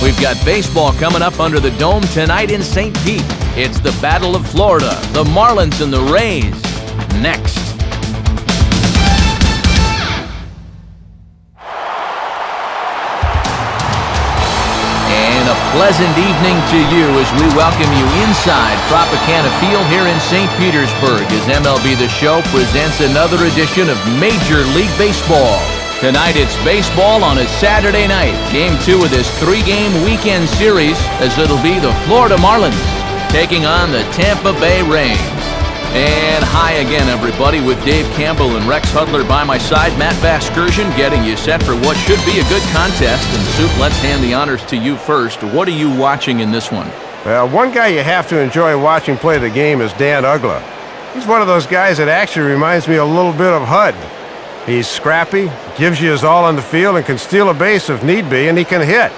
We've got baseball coming up under the dome tonight in St. Pete. It's the Battle of Florida, the Marlins and the Rays. Next. And a pleasant evening to you as we welcome you inside Tropicana Field here in St. Petersburg as MLB The Show presents another edition of Major League Baseball. Tonight it's baseball on a Saturday night. Game 2 of this 3-game weekend series as it'll be the Florida Marlins taking on the Tampa Bay Rays. And hi again, everybody, with Dave Campbell and Rex Hudler by my side. Matt Vasgersian getting you set for what should be a good contest. And Soup, let's hand the honors to you first. What are you watching in this one? Well, one guy you have to enjoy watching play the game is Dan Uggla. He's one of those guys that actually reminds me a little bit of Hud. He's scrappy, gives you his all on the field, and can steal a base if need be, and he can hit.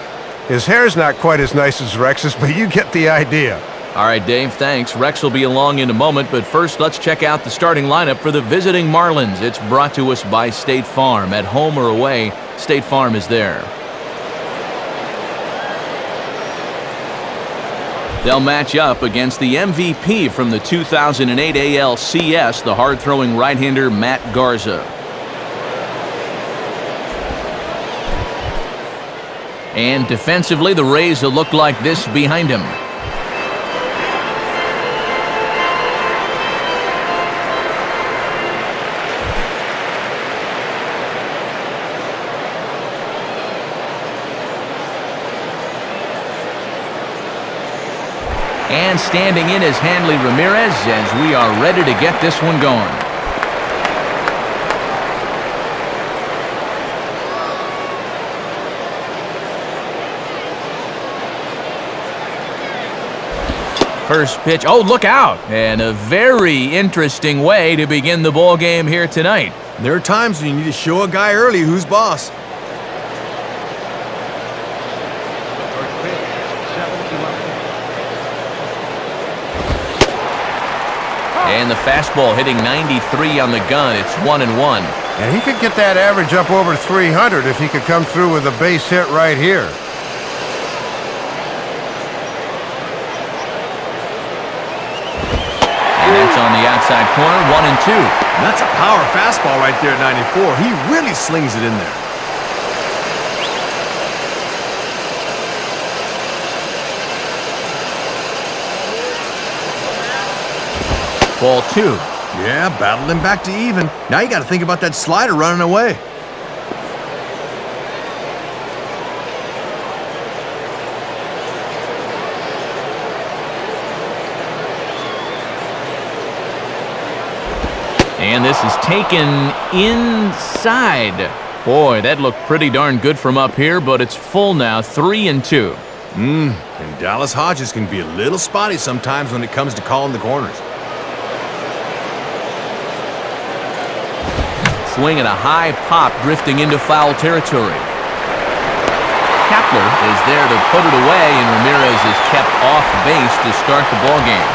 His hair's not quite as nice as Rex's, but you get the idea. All right, Dave, thanks. Rex will be along in a moment, but first let's check out the starting lineup for the visiting Marlins. It's brought to us by State Farm. At home or away, State Farm is there. They'll match up against the MVP from the 2008 ALCS, the hard-throwing right-hander Matt Garza. And defensively, the Rays will look like this behind him. And standing in is Hanley Ramirez as we are ready to get this one going. First pitch. Oh, look out. And a very interesting way to begin the ball game here tonight. There are times when you need to show a guy early who's boss. And the fastball hitting 93 on the gun. It's 1-1. And he could get that average up over 300 if he could come through with a base hit right here. And that's on the outside corner, 1-2. That's a power fastball right there at 94. He really slings it in there. Ball 2. Yeah, battled him back to even. Now you got to think about that slider running away. And this is taken inside. Boy, that looked pretty darn good from up here, but it's full now, 3-2. And Dallas Hodges can be a little spotty sometimes when it comes to calling the corners. Swing and a high pop drifting into foul territory. Kepler is there to put it away, and Ramirez is kept off base to start the ball game.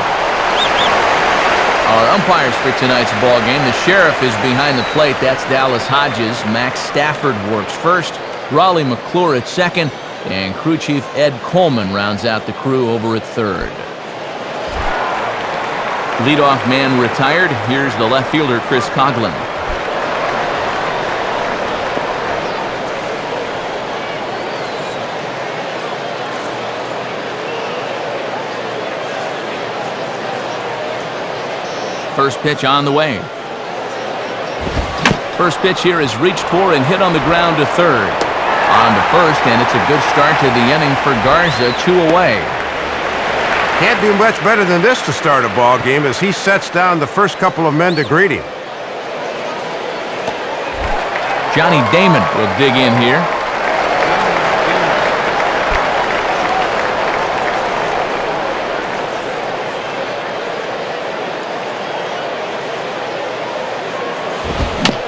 Our umpires for tonight's ball game, the sheriff is behind the plate. That's Dallas Hodges. Max Stafford works first. Raleigh McClure at second. And crew chief Ed Coleman rounds out the crew over at third. Leadoff man retired. Here's the left fielder, Chris Coughlin. First pitch on the way. First pitch here is reached for and hit on the ground to third. On to first, and it's a good start to the inning for Garza, 2 away. Can't do much better than this to start a ball game as he sets down the first couple of men to greet him. Johnny Damon will dig in here.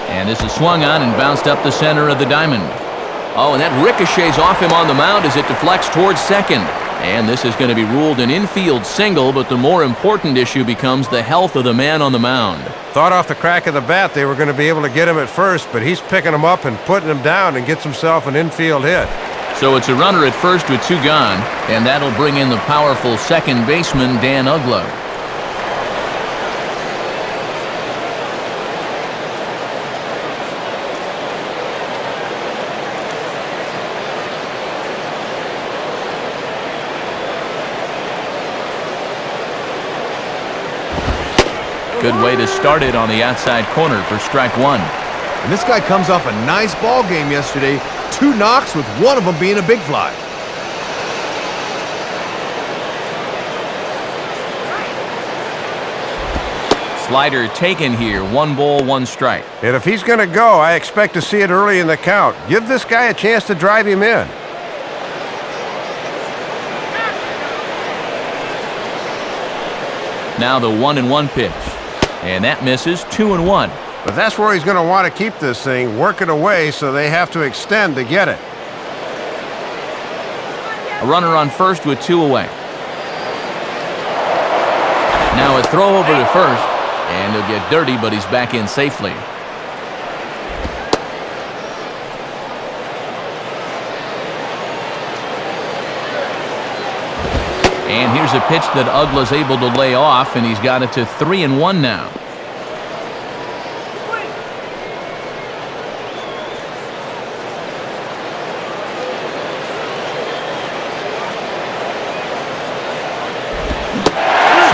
And this is swung on and bounced up the center of the diamond. Oh, and that ricochets off him on the mound as it deflects towards second. And this is going to be ruled an infield single, but the more important issue becomes the health of the man on the mound. Thought off the crack of the bat they were going to be able to get him at first, but he's picking him up and putting him down and gets himself an infield hit. So it's a runner at first with 2 gone, and that'll bring in the powerful second baseman, Dan Uggla. Good way to start it on the outside corner for strike 1. And this guy comes off a nice ball game yesterday. 2 knocks with one of them being a big fly. Slider taken here. 1 ball, 1 strike. And if he's going to go, I expect to see it early in the count. Give this guy a chance to drive him in. Now the 1-1 pitch. And that misses. 2-1. But that's where he's going to want to keep this thing, work it away so they have to extend to get it. A runner on first with 2 away. Now a throw over to first, and he'll get dirty, but he's back in safely. And here's a pitch that Uggla's able to lay off, and he's got it to 3-1 now.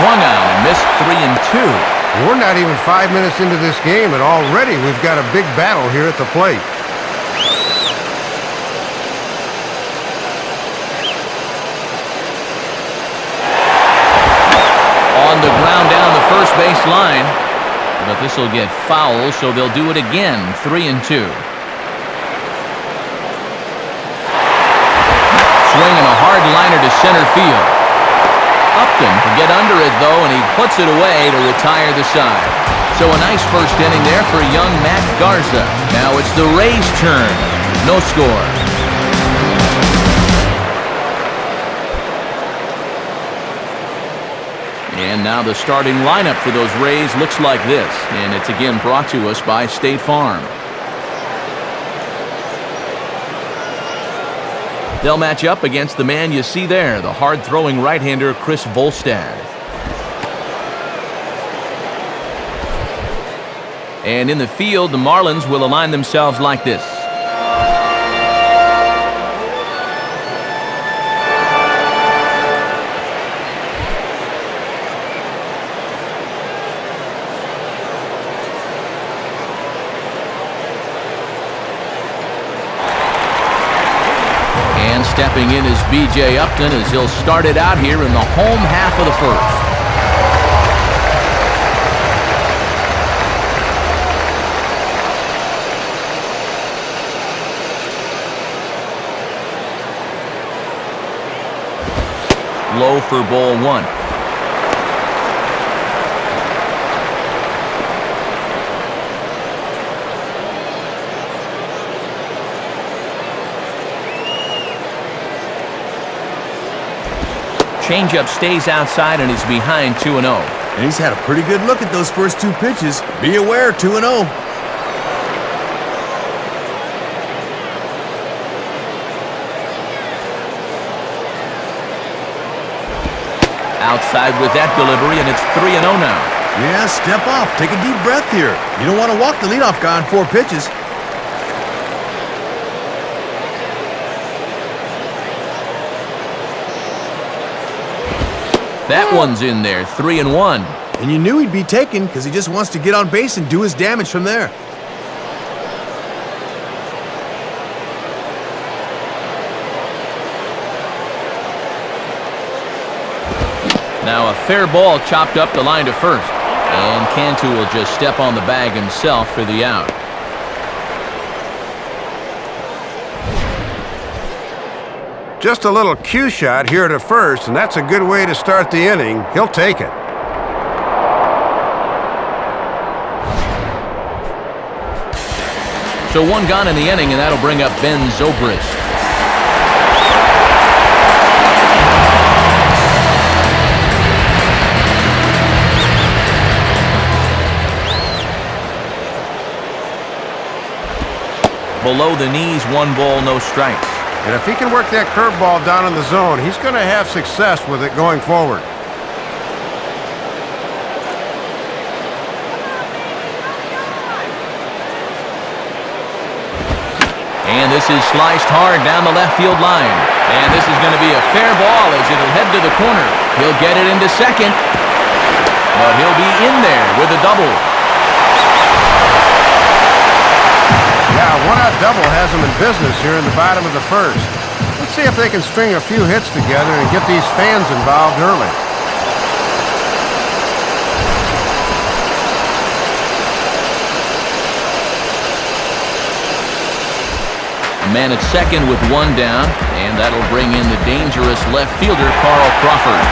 Swung on and missed. 3-2. We're not even 5 minutes into this game, and already we've got a big battle here at the plate. On the ground down the first base line, but this will get foul, so they'll do it again. 3-2. Swinging a hard liner to center field. Upton to get under it, though, and he puts it away to retire the side. So a nice first inning there for young Matt Garza. Now it's the Rays' turn. No score. And now the starting lineup for those Rays looks like this, and it's again brought to us by State Farm. They'll match up against the man you see there, the hard-throwing right-hander Chris Volstad. And in the field, the Marlins will align themselves like this. Stepping in is B.J. Upton as he'll start it out here in the home half of the first. Low for ball 1. Changeup stays outside and he's behind 2-0. And he's had a pretty good look at those first 2 pitches. Be aware, 2-0. Outside with that delivery, and it's 3-0 now. Yeah, step off. Take a deep breath here. You don't want to walk the leadoff guy on 4 pitches. That one's in there, 3-1. And you knew he'd be taken because he just wants to get on base and do his damage from there. Now a fair ball chopped up the line to first. And Cantu will just step on the bag himself for the out. Just a little cue shot here to first, and that's a good way to start the inning. He'll take it. So 1 gone in the inning, and that'll bring up Ben Zobrist. Below the knees, 1 ball, no strikes. And if he can work that curveball down in the zone, he's going to have success with it going forward. And this is sliced hard down the left field line. And this is going to be a fair ball as it'll head to the corner. He'll get it into second. But he'll be in there with a double. Yeah, a one-out double has them in business here in the bottom of the first. Let's see if they can string a few hits together and get these fans involved early. A man at second with one down, and that'll bring in the dangerous left fielder, Carl Crawford.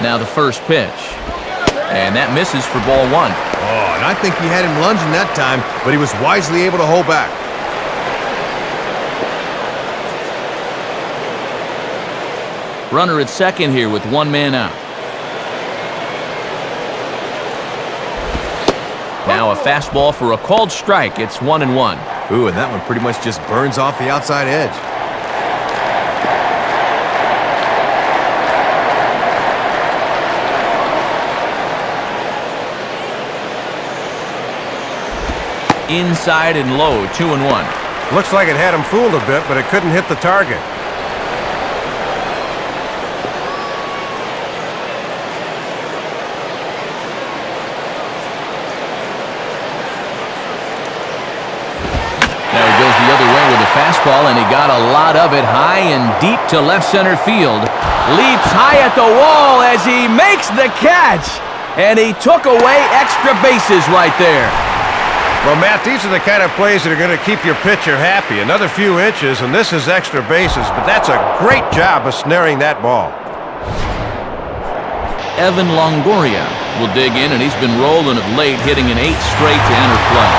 Now the first pitch. And that misses for ball one. Oh, and I think he had him lunging that time, but he was wisely able to hold back. Runner at second here with one man out. Now a fastball for a called strike. It's 1-1. Ooh, and that one pretty much just burns off the outside edge. Inside and low, 2-1. Looks like it had him fooled a bit, but it couldn't hit the target. Now he goes the other way with a fastball, and he got a lot of it high and deep to left center field. Leaps high at the wall as he makes the catch. And he took away extra bases right there. Well, Matt, these are the kind of plays that are going to keep your pitcher happy. Another few inches, and this is extra bases, but that's a great job of snaring that ball. Evan Longoria will dig in, and he's been rolling of late, hitting an 8 straight to enter play.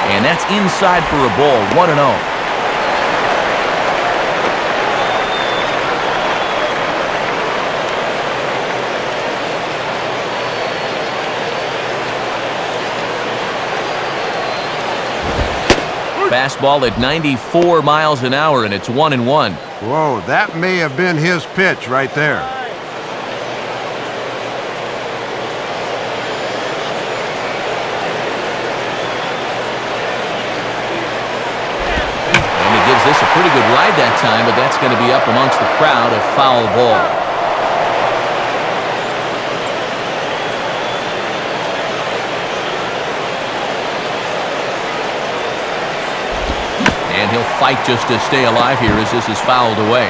And that's inside for a ball, 1-0. Fastball at 94 miles an hour, and it's 1-1. Whoa, that may have been his pitch right there. This a pretty good ride that time, but that's going to be up amongst the crowd, a foul ball. And he'll fight just to stay alive here as this is fouled away.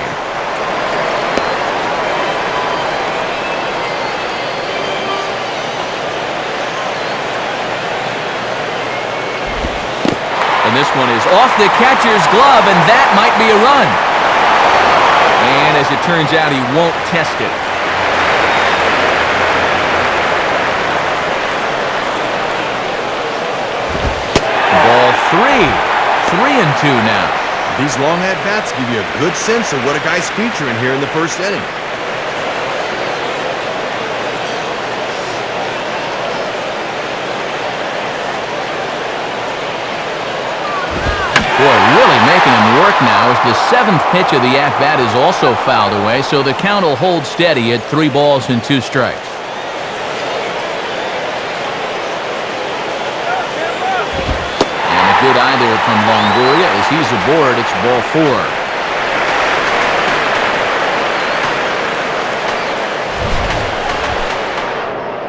And this one is off the catcher's glove, and that might be a run. And as it turns out, he won't test it. Ball 3. 3-2 now. These long at-bats give you a good sense of what a guy's featuring here in the first inning. Boy, really making him work now as the 7th pitch of the at-bat is also fouled away, so the count will hold steady at 3 balls and 2 strikes. And a good eye there from Longoria as he's aboard. It's ball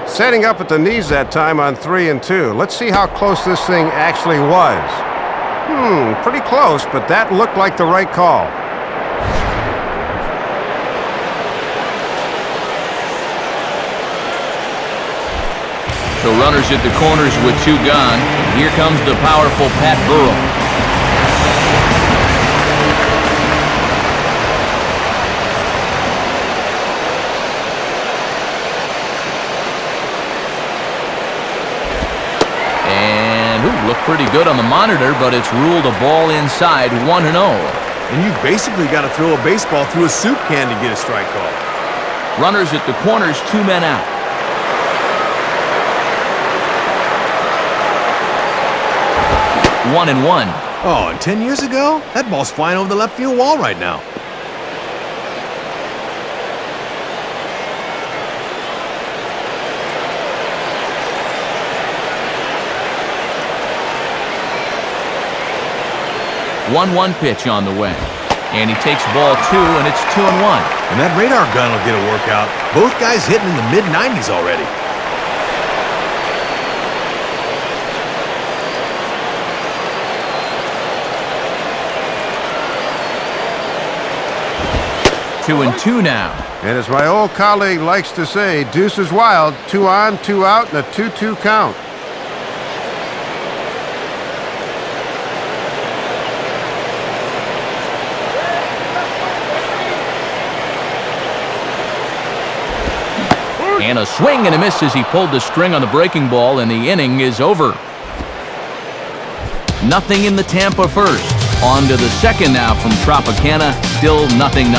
4. Setting up at the knees that time on 3-2. Let's see how close this thing actually was. Pretty close, but that looked like the right call. So runners at the corners with 2 gone. Here comes the powerful Pat Burrell. pretty good on the monitor, but it's ruled a ball inside 1-0. And you basically got to throw a baseball through a soup can to get a strike call. Runners at the corners, 2 men out. One and one. Oh, and 10 years ago? That ball's flying over the left field wall right now. One pitch on the way. And he takes ball 2, and it's 2-1. And that radar gun will get a workout. Both guys hitting in the mid-90s already. Two and two now. And as my old colleague likes to say, deuce is wild, 2 on, 2 out, and a 2-2 count. And a swing and a miss as he pulled the string on the breaking ball, and the inning is over. Nothing in the Tampa first. On to the second now from Tropicana. Still 0-0.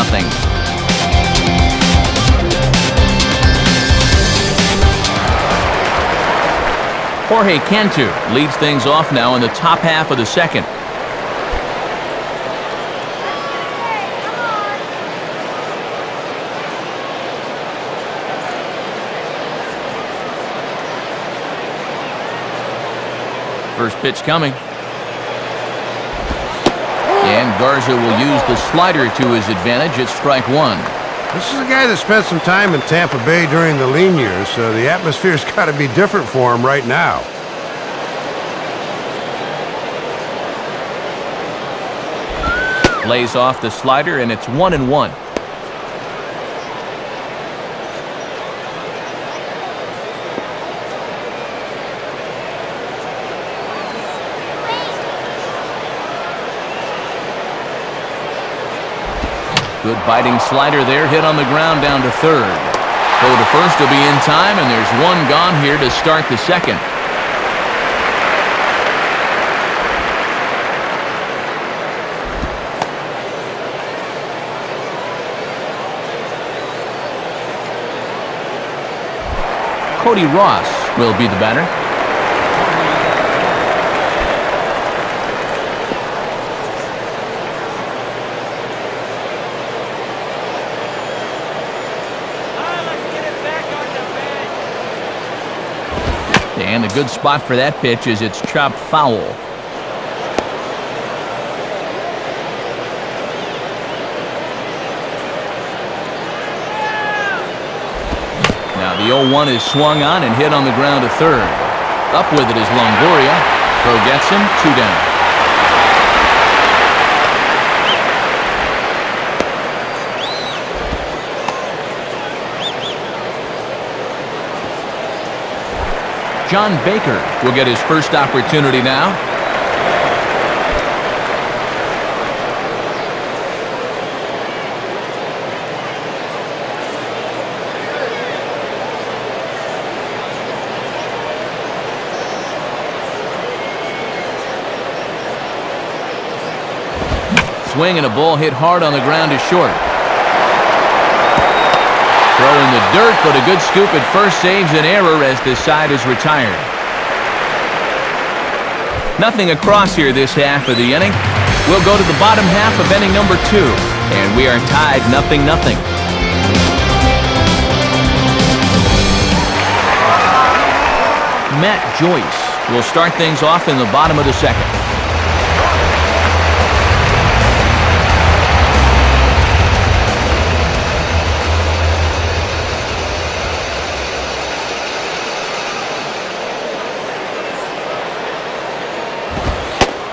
Jorge Cantu leads things off now in the top half of the second. First pitch coming. And Garza will use the slider to his advantage at strike 1. This is a guy that spent some time in Tampa Bay during the lean years, so the atmosphere's got to be different for him right now. Lays off the slider, and it's 1-1. Good biting slider there, hit on the ground down to third. Throw to first will be in time, and there's one gone here to start the second. Cody Ross will be the batter. And a good spot for that pitch is it's chopped foul. Now the 0-1 is swung on and hit on the ground to third. Up with it is Longoria. Throw gets him, 2 down. John Baker will get his first opportunity now. Swing and a ball hit hard on the ground is short. Throw in the dirt, but a good scoop at first saves an error as this side is retired. Nothing across here this half of the inning. We'll go to the bottom half of inning number 2, and we are tied 0-0. Matt Joyce will start things off in the bottom of the second.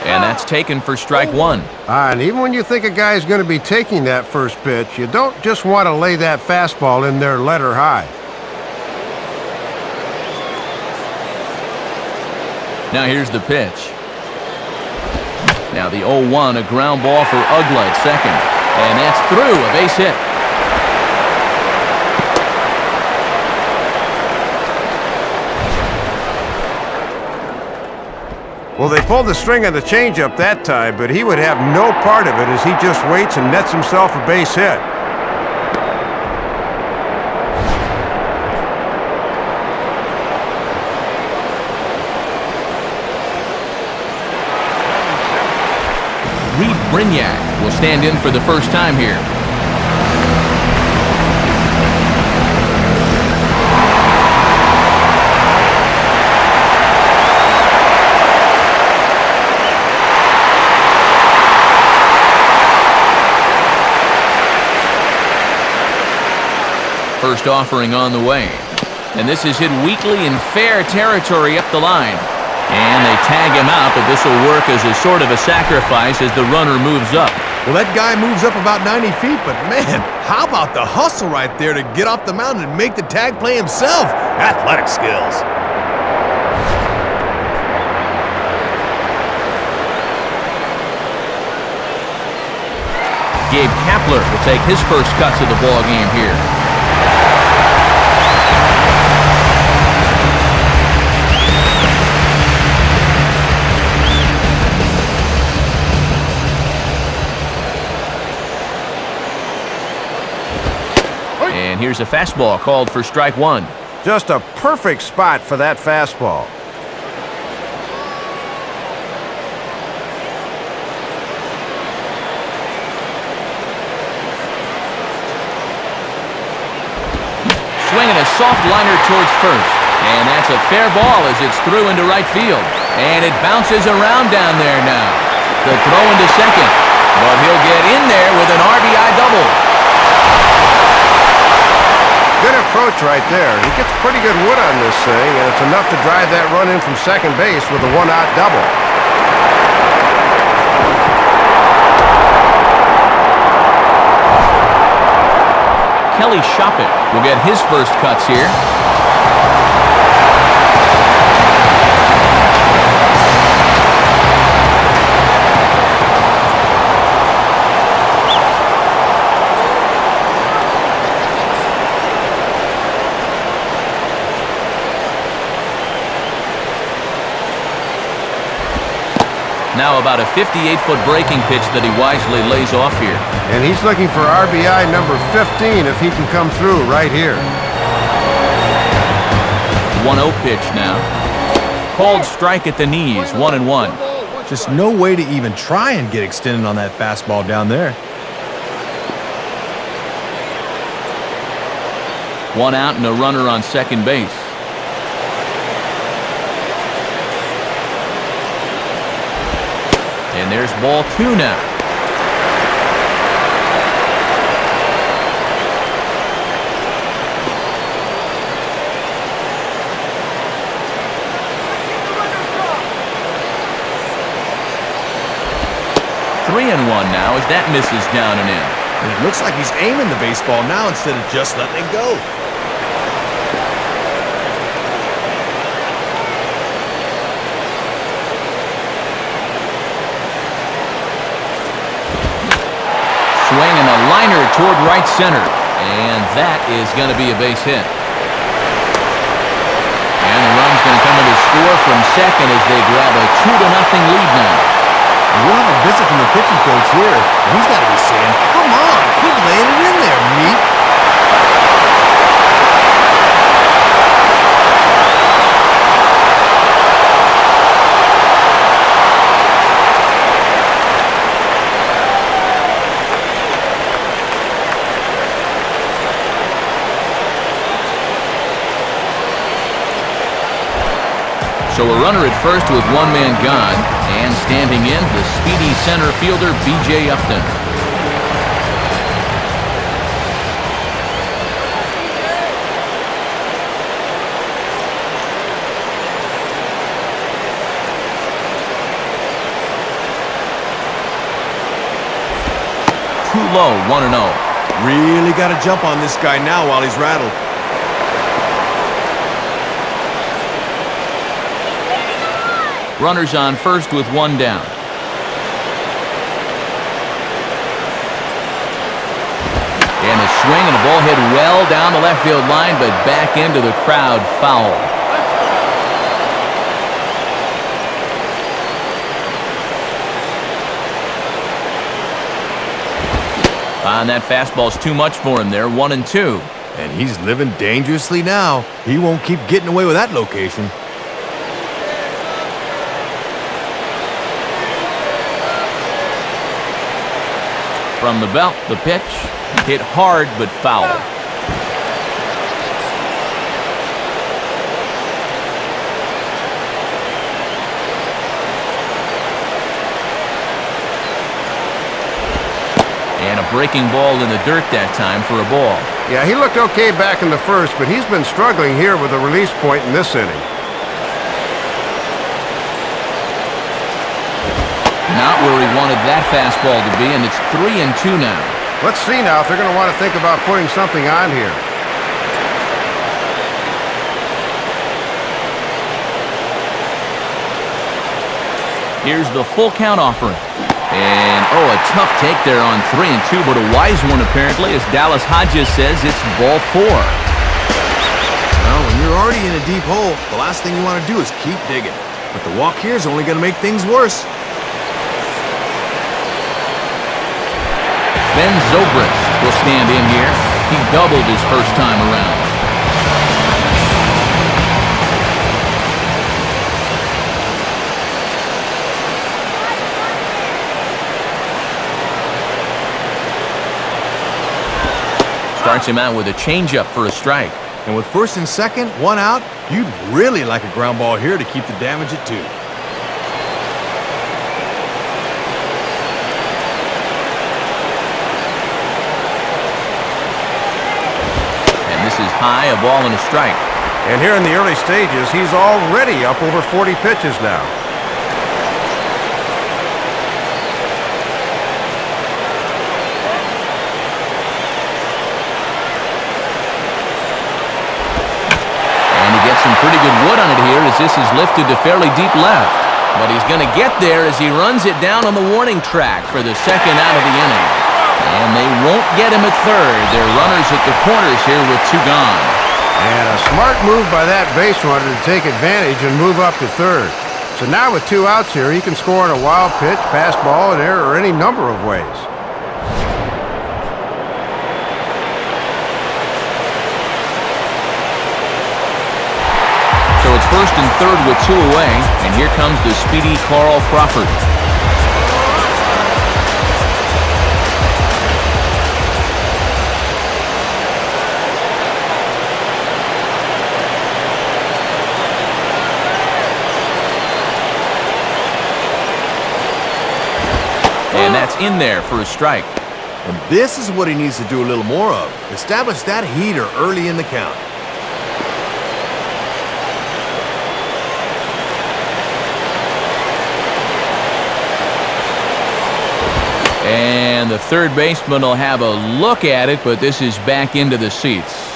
And that's taken for strike 1. And even when you think a guy's going to be taking that first pitch, you don't just want to lay that fastball in there letter high. Now here's the pitch. Now the 0-1, a ground ball for Ugla at second. And that's through, a base hit. Well, they pulled the string on the changeup that time, but he would have no part of it as he just waits and nets himself a base hit. Reed Brignac will stand in for the first time here. First offering on the way. And this is hit weakly in fair territory up the line. And they tag him out, but this will work as a sort of a sacrifice as the runner moves up. Well, that guy moves up about 90 feet, but man, how about the hustle right there to get off the mound and make the tag play himself? Athletic skills. Gabe Kapler will take his first cuts of the ball game here. And here's a fastball called for strike one. Just a perfect spot for that fastball. Swinging a soft liner towards first. And that's a fair ball as it's through into right field. And it bounces around down there now. The throw into second. But he'll get in there with an RBI double. Good approach right there. He gets pretty good wood on this thing, and it's enough to drive that run in from second base with a one-out double. Kelly Shoppett will get his first cuts here. Now about a 58-foot breaking pitch that he wisely lays off here. And he's looking for RBI number 15 if he can come through right here. 1-0 pitch now. Called strike at the knees, 1-1. Just no way to even try and get extended on that fastball down there. 1 out and a runner on second base. And there's ball 2 now. Three and 1 now as that misses down and in. It looks like he's aiming the baseball now instead of just letting it go. Swinging a liner toward right center. And that is going to be a base hit. And the run's going to come in to score from second as they grab a 2-0 lead now. We'll have a visit from the pitching coach here. And he's got to be saying, come on, quit laying it in there, meat. So a runner at first with one man gone, and standing in, the speedy center fielder, B.J. Upton. Too low, 1-0. Really got to jump on this guy now while he's rattled. Runners on first with one down. And a swing and a ball hit well down the left field line, but back into the crowd foul. And that fastball's too much for him there, 1-2. And he's living dangerously now. He won't keep getting away with that location. From the belt, the pitch. Hit hard, but foul. And a breaking ball in the dirt that time for a ball. Yeah, he looked okay back in the first, but he's been struggling here with a release point in this inning. Not where he wanted that fastball to be, and it's 3-2 now. Let's see now if they're going to want to think about putting something on here. Here's the full count offering. And, a tough take there on 3-2, but a wise one apparently, as Dallas Hodges says it's ball 4. Well, when you're already in a deep hole, the last thing you want to do is keep digging. But the walk here is only going to make things worse. Ben Zobrist will stand in here. He doubled his first time around. Starts him out with a changeup for a strike. And with first and second, 1 out, you'd really like a ground ball here to keep the damage at 2. This is high, a ball and a strike. And here in the early stages, he's already up over 40 pitches now. And he gets some pretty good wood on it here as this is lifted to fairly deep left. But he's going to get there as he runs it down on the warning track for the second out of the inning. And they won't get him at third. They're runners at the corners here with 2 gone. And a smart move by that base runner to take advantage and move up to third. So now with 2 outs here, he can score on a wild pitch, pass ball, an error, or any number of ways. So it's first and third with 2 away. And here comes the speedy Carl Crawford. And that's in there for a strike. And this is what he needs to do a little more of. Establish that heater early in the count. And the third baseman will have a look at it, but this is back into the seats.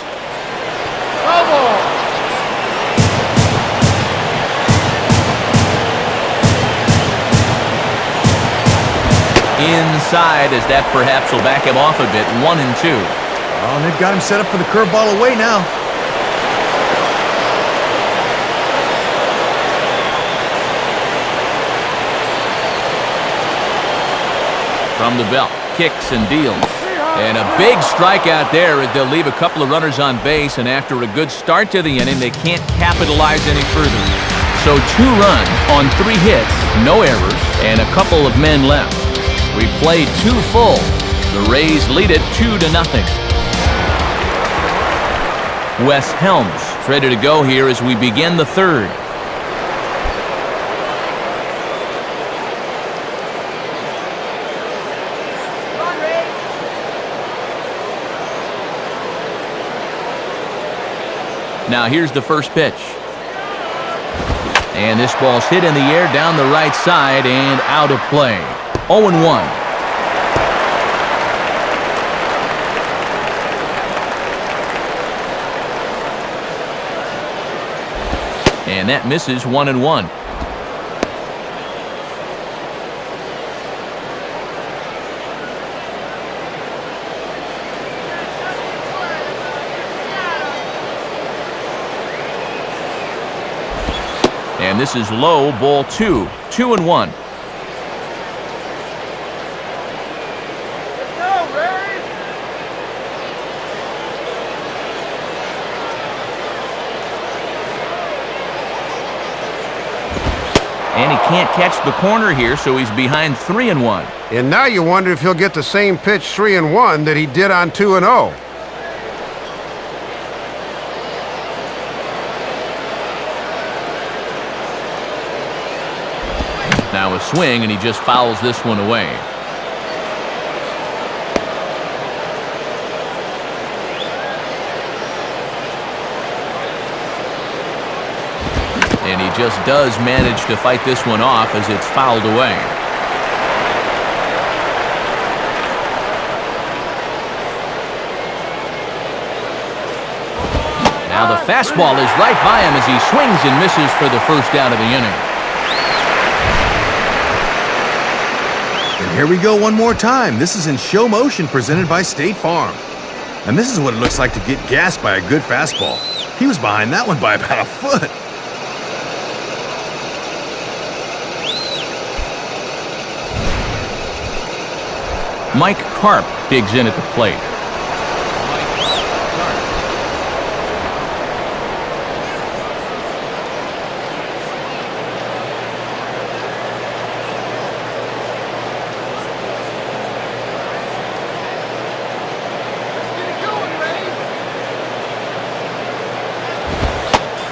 Inside, as that perhaps will back him off a bit. 1-2. Oh, and they've got him set up for the curveball away now. From the belt, kicks and deals. And a big strikeout there as they'll leave a couple of runners on base, and after a good start to the inning, they can't capitalize any further. So 2 runs on 3 hits, no errors, and a couple of men left. We played 2 full. The Rays lead it 2-0. Wes Helms ready to go here as we begin the third. Now here's the first pitch. And this ball's hit in the air down the right side and out of play. 0-1. And that misses. 1-1. And this is low, ball 2. 2-1. And he can't catch the corner here, so he's behind 3-1. And now you wonder if he'll get the same pitch 3-1 that he did on 2-0. Now a swing, and he just fouls this one away. And he just does manage to fight this one off as it's fouled away. Now the fastball is right by him as he swings and misses for the first out of the inning. And here we go one more time. This is in show motion presented by State Farm. And this is what it looks like to get gassed by a good fastball. He was behind that one by about a foot. Mike Karp digs in at the plate.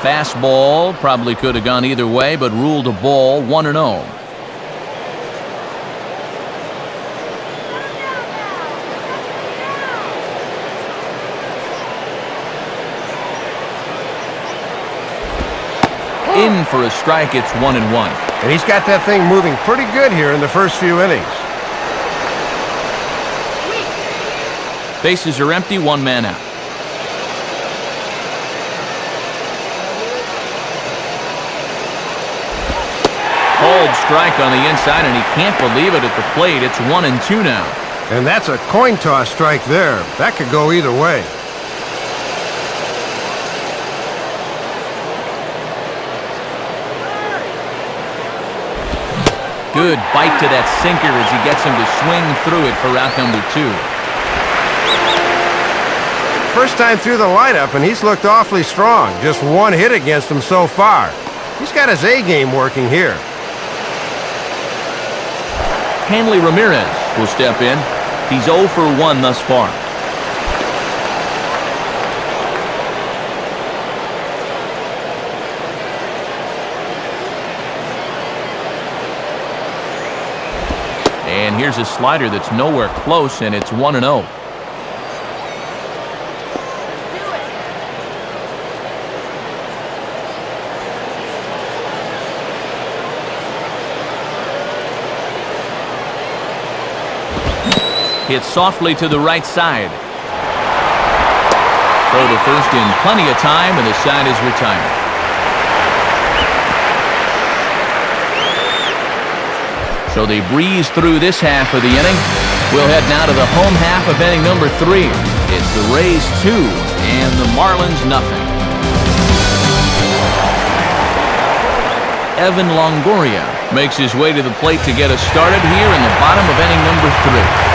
Fastball probably could have gone either way, but ruled a ball, 1-0. In for a strike, it's 1-1. And he's got that thing moving pretty good here in the first few innings. Bases are empty, one man out. Called strike on the inside, and he can't believe it at the plate. It's 1-2 now. And that's a coin toss strike there. That could go either way. Good bite to that sinker as he gets him to swing through it for out number 2. First time through the lineup, and he's looked awfully strong. Just one hit against him so far. He's got his A game working here. Hanley Ramirez will step in. He's 0 for 1 thus far. And here's a slider that's nowhere close, and it's 1-0. Hit softly to the right side. Throw to first in plenty of time, and the side is retired. So they breeze through this half of the inning. We'll head now to the home half of inning number 3. It's the Rays 2 and the Marlins nothing. Evan Longoria makes his way to the plate to get us started here in the bottom of inning number 3.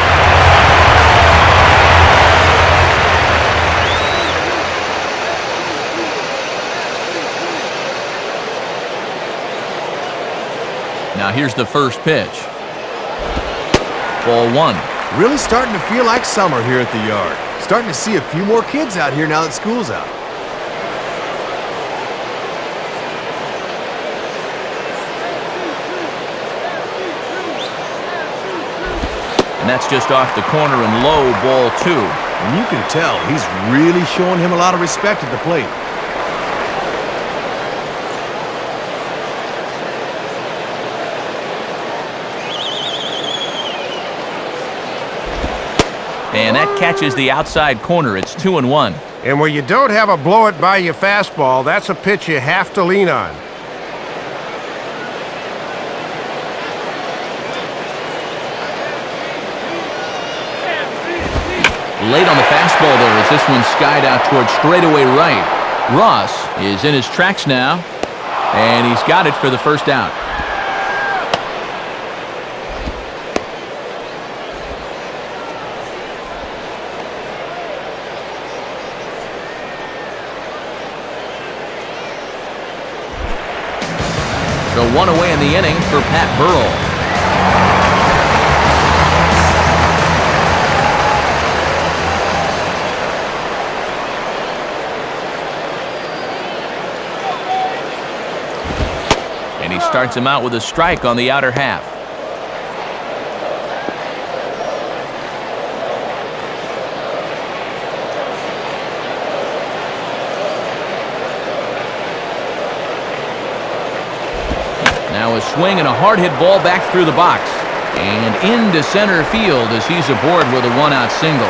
Now here's the first pitch. Ball 1. Really starting to feel like summer here at the yard. Starting to see a few more kids out here now that school's out. And that's just off the corner and low, ball 2. And you can tell he's really showing him a lot of respect at the plate. And that catches the outside corner. It's 2-1. And where you don't have a blow-it-by-you fastball, that's a pitch you have to lean on. Late on the fastball there as this one skied out towards straightaway right. Ross is in his tracks now, and he's got it for the first out. So one away in the inning for Pat Burrell. And he starts him out with a strike on the outer half. Now a swing and a hard hit ball back through the box. And into center field as he's aboard with a one-out single.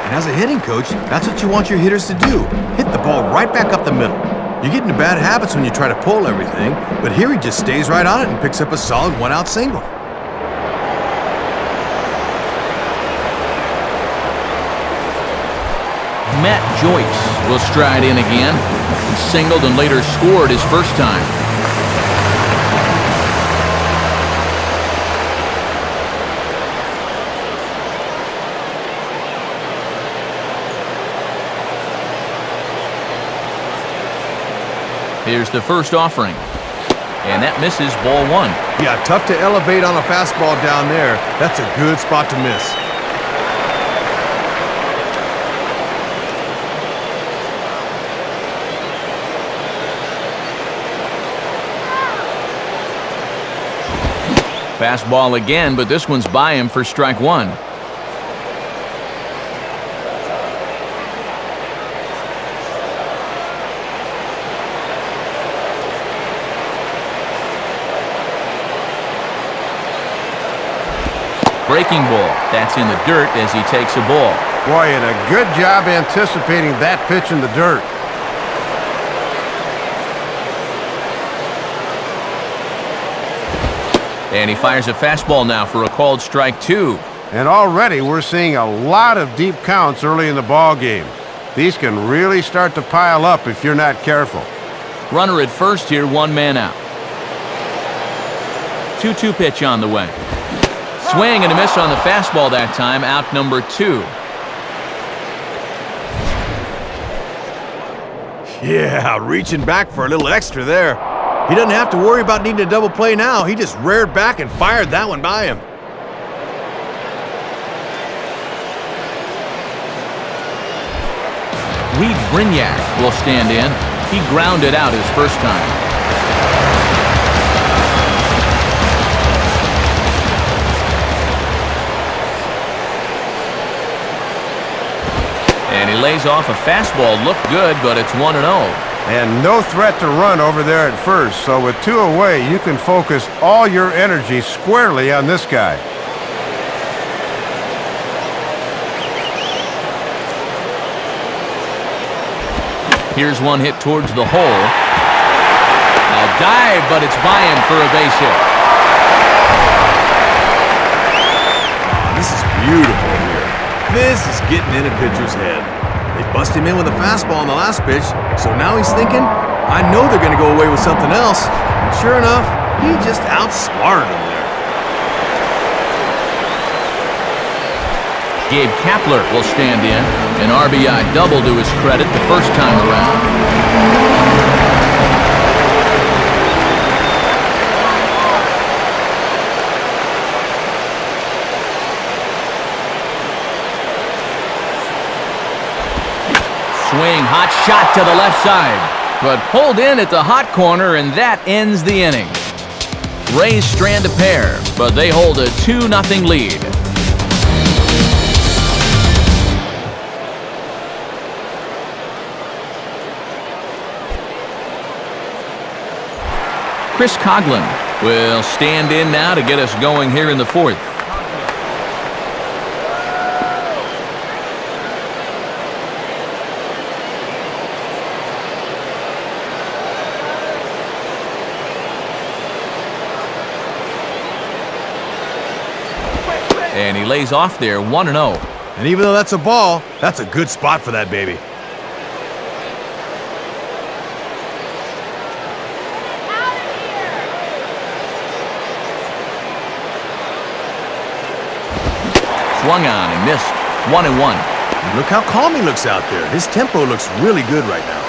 And as a hitting coach, that's what you want your hitters to do. Hit the ball right back up the middle. You get into bad habits when you try to pull everything, but here he just stays right on it and picks up a solid one-out single. Matt Joyce will stride in again. He singled and later scored his first time. Here's the first offering. And that misses ball one. Yeah, tough to elevate on a fastball down there. That's a good spot to miss. Fastball again, but this one's by him for strike one. Breaking ball. That's in the dirt as he takes a ball. Boy, and a good job anticipating that pitch in the dirt. And he fires a fastball now for a called strike two. And already we're seeing a lot of deep counts early in the ball game. These can really start to pile up if you're not careful. Runner at first here, one man out. 2-2 pitch on the way. Swing and a miss on the fastball that time, out number two. Yeah, reaching back for a little extra there. He doesn't have to worry about needing a double play now. He just reared back and fired that one by him. Reed Brignac will stand in. He grounded out his first time. And he lays off a fastball. Looked good, but it's 1-0. And no threat to run over there at first, so with two away, you can focus all your energy squarely on this guy. Here's one hit towards the hole. A dive, but it's by him for a base hit. This is beautiful here. This is getting in a pitcher's head. They bust him in with a fastball on the last pitch, so now he's thinking, I know they're going to go away with something else. And sure enough, he just outsmarted him there. Gabe Kapler will stand in. An RBI double to his credit the first time around. Swing, hot shot to the left side, but pulled in at the hot corner, and that ends the inning. Rays strand a pair, but they hold a 2-0 lead. Chris Coughlin will stand in now to get us going here in the fourth. And he lays off there, 1-0. And even though that's a ball, that's a good spot for that baby. Swung on and missed. 1-1. And look how calm he looks out there. His tempo looks really good right now.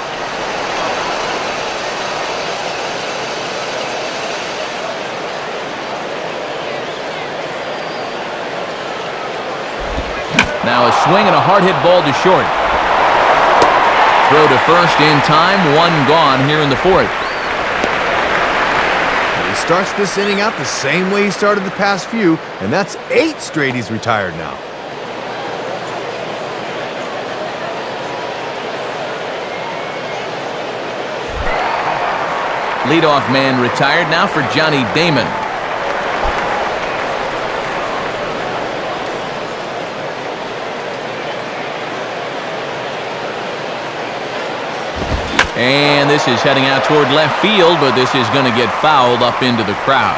Now a swing and a hard hit ball to short. Throw to first in time, one gone here in the fourth. He starts this inning out the same way he started the past few, and that's 8 straight he's retired now. Leadoff man retired now for Johnny Damon. And this is heading out toward left field, but this is going to get fouled up into the crowd.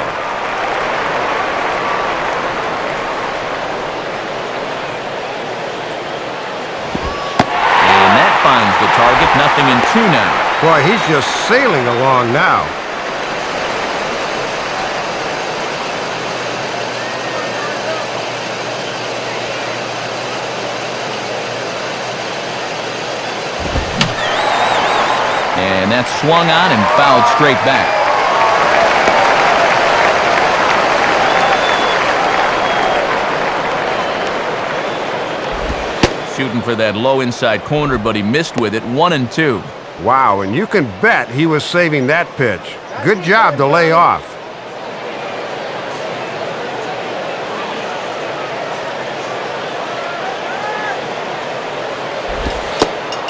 And that finds the target. 0-2 now. Boy, he's just sailing along now. And that's swung on and fouled straight back. Shooting for that low inside corner, but he missed with it. 1-2. Wow, and you can bet he was saving that pitch. Good job to lay off.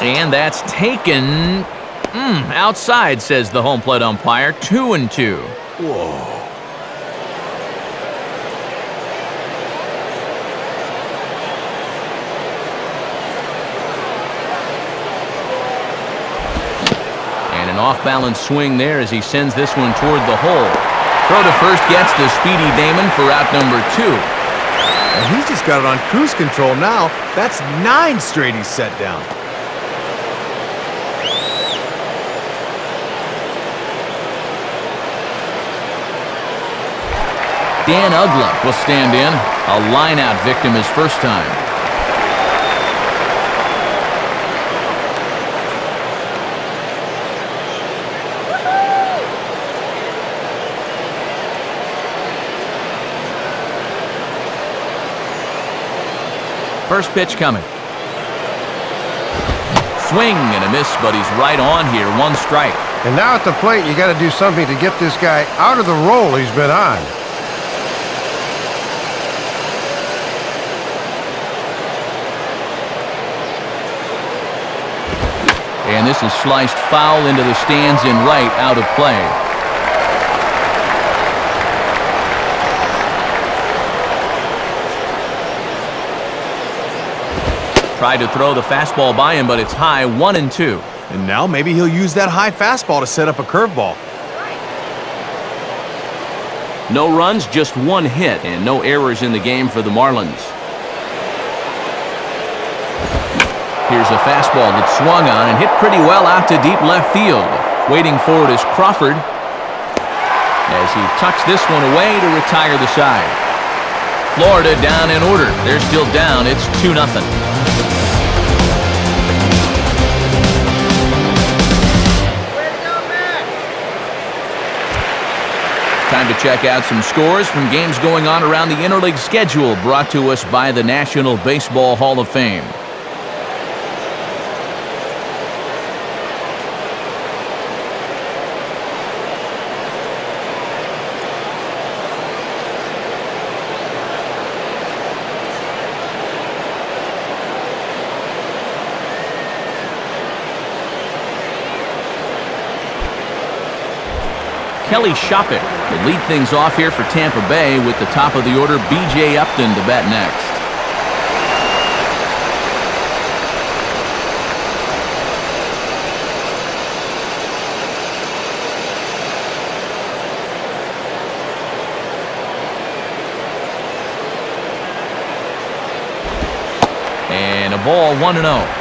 And that's taken outside, says the home plate umpire. 2-2. Whoa. And an off-balance swing there as he sends this one toward the hole. Throw to first gets the speedy Damon for out number 2. And he's just got it on cruise control now. That's 9 straight he's set down. Dan Ugla will stand in. A line-out victim his first time. First pitch coming. Swing and a miss, but he's right on here. 1 strike. And now at the plate, you got to do something to get this guy out of the role he's been on. And this is sliced foul into the stands in right, out of play. Tried to throw the fastball by him, but it's high. 1-2. And now maybe he'll use that high fastball to set up a curveball. No runs, just 1 hit, and no errors in the game for the Marlins. Here's a fastball that swung on and hit pretty well out to deep left field. Waiting for it is Crawford as he tucks this one away to retire the side. Florida down in order. They're still down. It's 2-0. Time to check out some scores from games going on around the interleague schedule, brought to us by the National Baseball Hall of Fame. Kelly Shoppett will lead things off here for Tampa Bay with the top of the order, B.J. Upton, to bat next. And a ball, 1-0.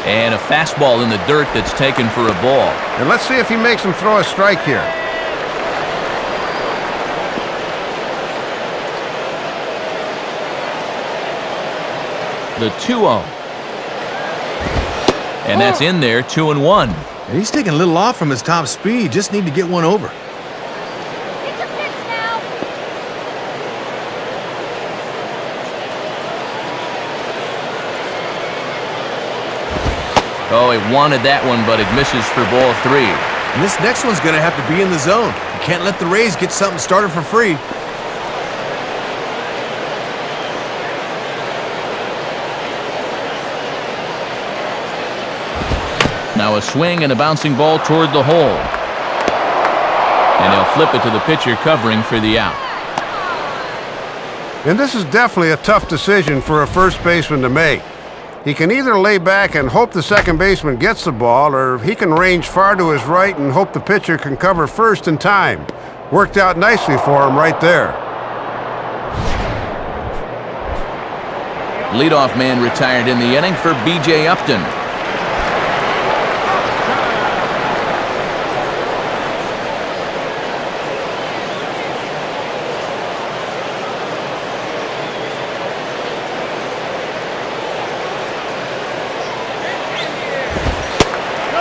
And a fastball in the dirt that's taken for a ball. And let's see if he makes him throw a strike here. The 2-0. And that's in there, 2-1. He's taking a little off from his top speed. Just need to get one over. Oh, he wanted that one, but it misses for ball 3. And this next one's going to have to be in the zone. You can't let the Rays get something started for free. Now a swing and a bouncing ball toward the hole. And he'll flip it to the pitcher covering for the out. And this is definitely a tough decision for a first baseman to make. He can either lay back and hope the second baseman gets the ball, or he can range far to his right and hope the pitcher can cover first in time. Worked out nicely for him right there. Leadoff man retired in the inning for B.J. Upton.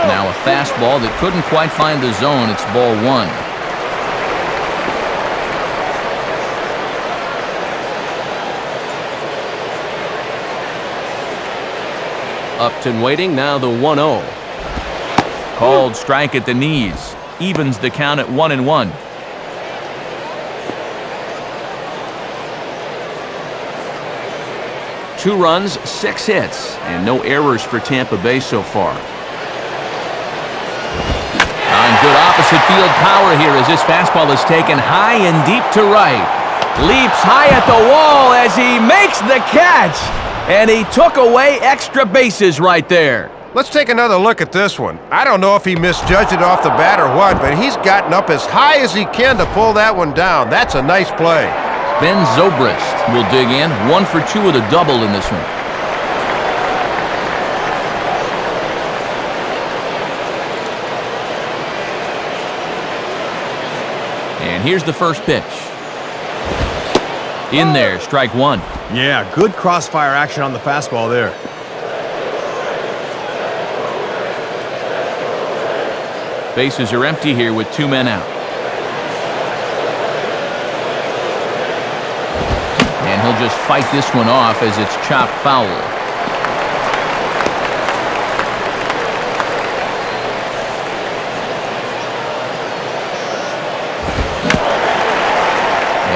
Now a fastball that couldn't quite find the zone. It's ball 1. Upton waiting, now the 1-0. Called strike at the knees. Evens the count at 1-1. Two runs, 6 hits, and no errors for Tampa Bay so far. Good opposite field power here as this fastball is taken high and deep to right. Leaps high at the wall as he makes the catch. And he took away extra bases right there. Let's take another look at this one. I don't know if he misjudged it off the bat or what, but he's gotten up as high as he can to pull that one down. That's a nice play. Ben Zobrist will dig in. 1 for 2 with a double in this one. And here's the first pitch. In there, strike 1. Yeah, good crossfire action on the fastball there. Bases are empty here with 2 men out. And he'll just fight this one off as it's chopped foul.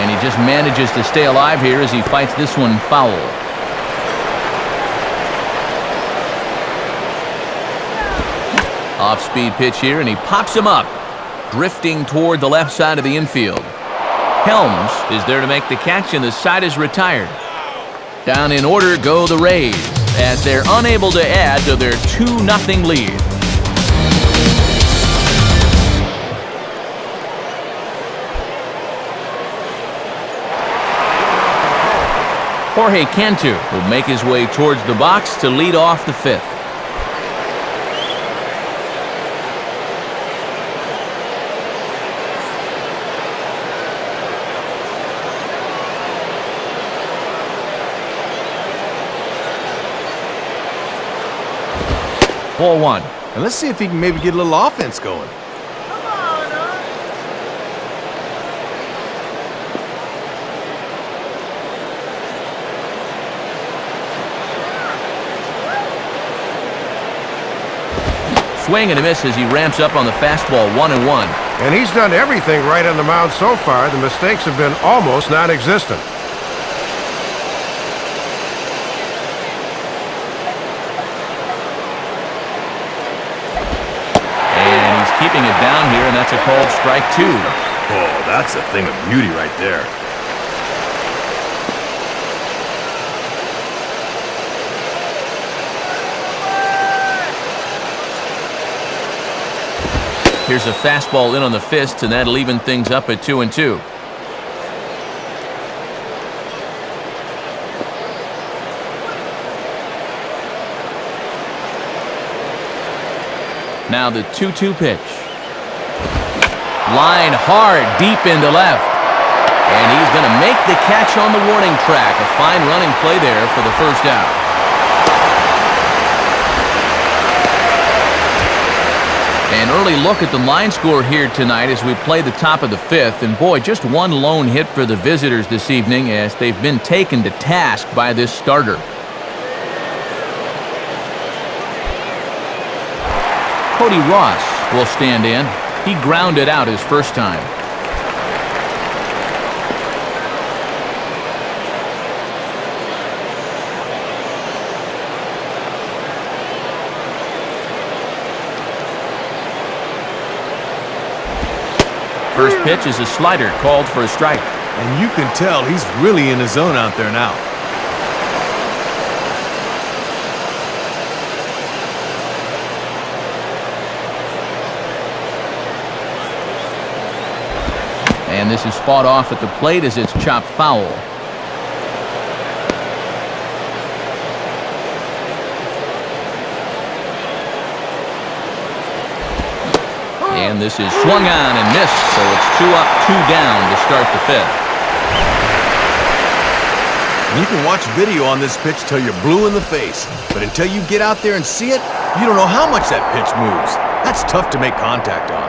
And he just manages to stay alive here as he fights this one foul. Off-speed pitch here, and he pops him up, drifting toward the left side of the infield. Helms is there to make the catch, and the side is retired. Down in order go the Rays, as they're unable to add to their 2-0 lead. Jorge Cantu will make his way towards the box to lead off the 5th. Ball 1. And let's see if he can maybe get a little offense going. Swing and a miss as he ramps up on the fastball. 1-1. And he's done everything right on the mound so far. The mistakes have been almost non-existent. And he's keeping it down here, and that's a called strike 2. Oh, that's a thing of beauty right there. Here's a fastball in on the fist, and that'll even things up at 2-2. Now the 2-2 pitch. Line hard, deep into left. And he's going to make the catch on the warning track. A fine running play there for the first out. An early look at the line score here tonight as we play the top of the fifth. And boy, just one lone hit for the visitors this evening as they've been taken to task by this starter. Cody Ross will stand in. He grounded out his first time. First pitch is a slider called for a strike. And you can tell he's really in his zone out there now. And this is fought off at the plate as it's chopped foul. And this is swung on and missed, so it's 2 up, 2 down to start the fifth. You can watch video on this pitch till you're blue in the face, but until you get out there and see it, you don't know how much that pitch moves. That's tough to make contact on.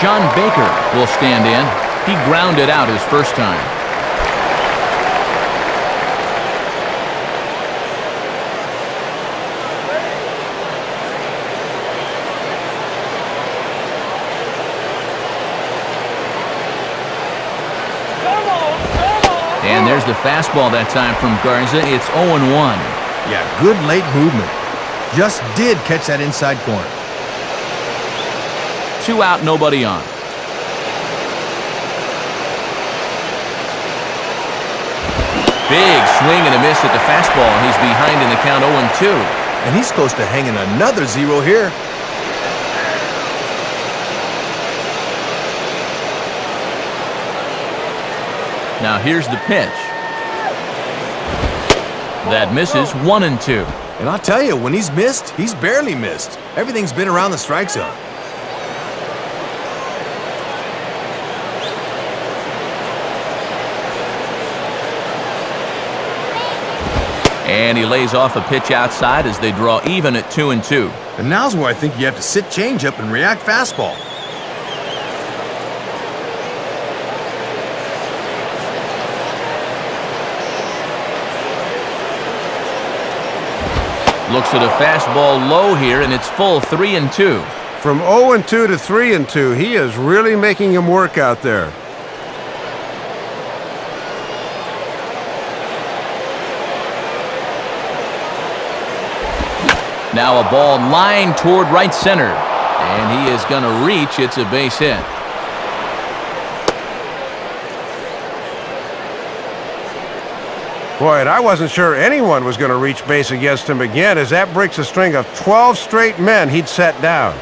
John Baker will stand in. He grounded out his first time. And there's the fastball that time from Garza. It's 0-1. Yeah, good late movement. Just did catch that inside corner. 2 out, nobody on. Big swing and a miss at the fastball. He's behind in the count 0-2. And he's close to hanging another 0 here. Now here's the pitch. That misses 1-2. And I'll tell you, when he's missed, he's barely missed. Everything's been around the strike zone. And he lays off a pitch outside as they draw even at 2-2. And now's where I think you have to sit changeup and react fastball. Looks at a fastball low here, and it's full 3-2. From 0-2 to 3-2, he is really making him work out there. Now a ball lined toward right center, and he is going to reach. It's a base hit. Boy, and I wasn't sure anyone was going to reach base against him again, as that breaks a string of 12 straight men he'd set down.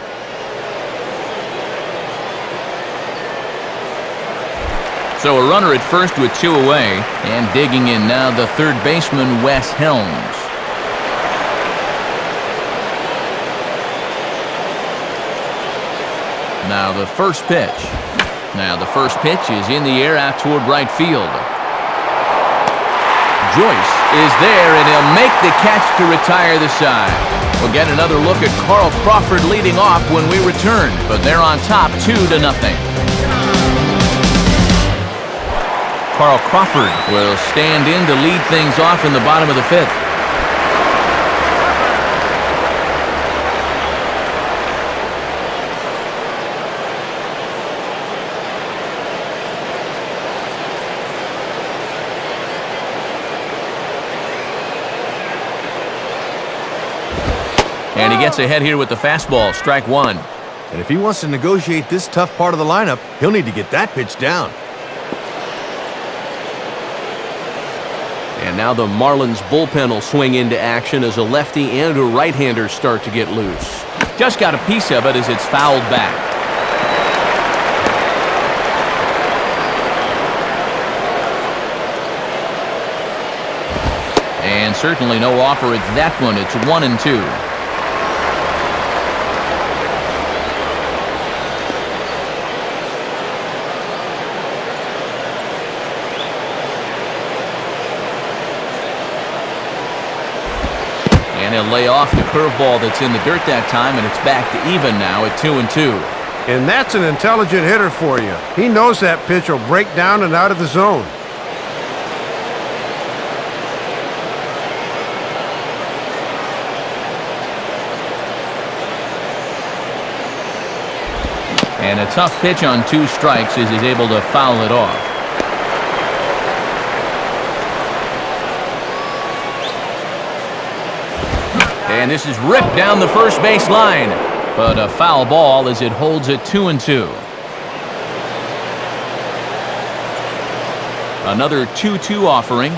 So a runner at first with 2 away, and digging in now the third baseman, Wes Helms. Now the first pitch. Is in the air out toward right field. Joyce is there, and he'll make the catch to retire the side. We'll get another look at Carl Crawford leading off when we return, but they're on top 2-0. Carl Crawford will stand in to lead things off in the bottom of the fifth. And he gets ahead here with the fastball, strike 1. And if he wants to negotiate this tough part of the lineup, he'll need to get that pitch down. And now the Marlins bullpen will swing into action as a lefty and a right-hander start to get loose. Just got a piece of it as it's fouled back. And certainly no offer at that one. It's 1-2. And he'll lay off the curveball that's in the dirt that time, and it's back to even now at 2-2. And that's an intelligent hitter for you. He knows that pitch will break down and out of the zone. And a tough pitch on 2 strikes as he's able to foul it off. And this is ripped down the first base line. But a foul ball as it holds it 2-2. Another 2-2 offering.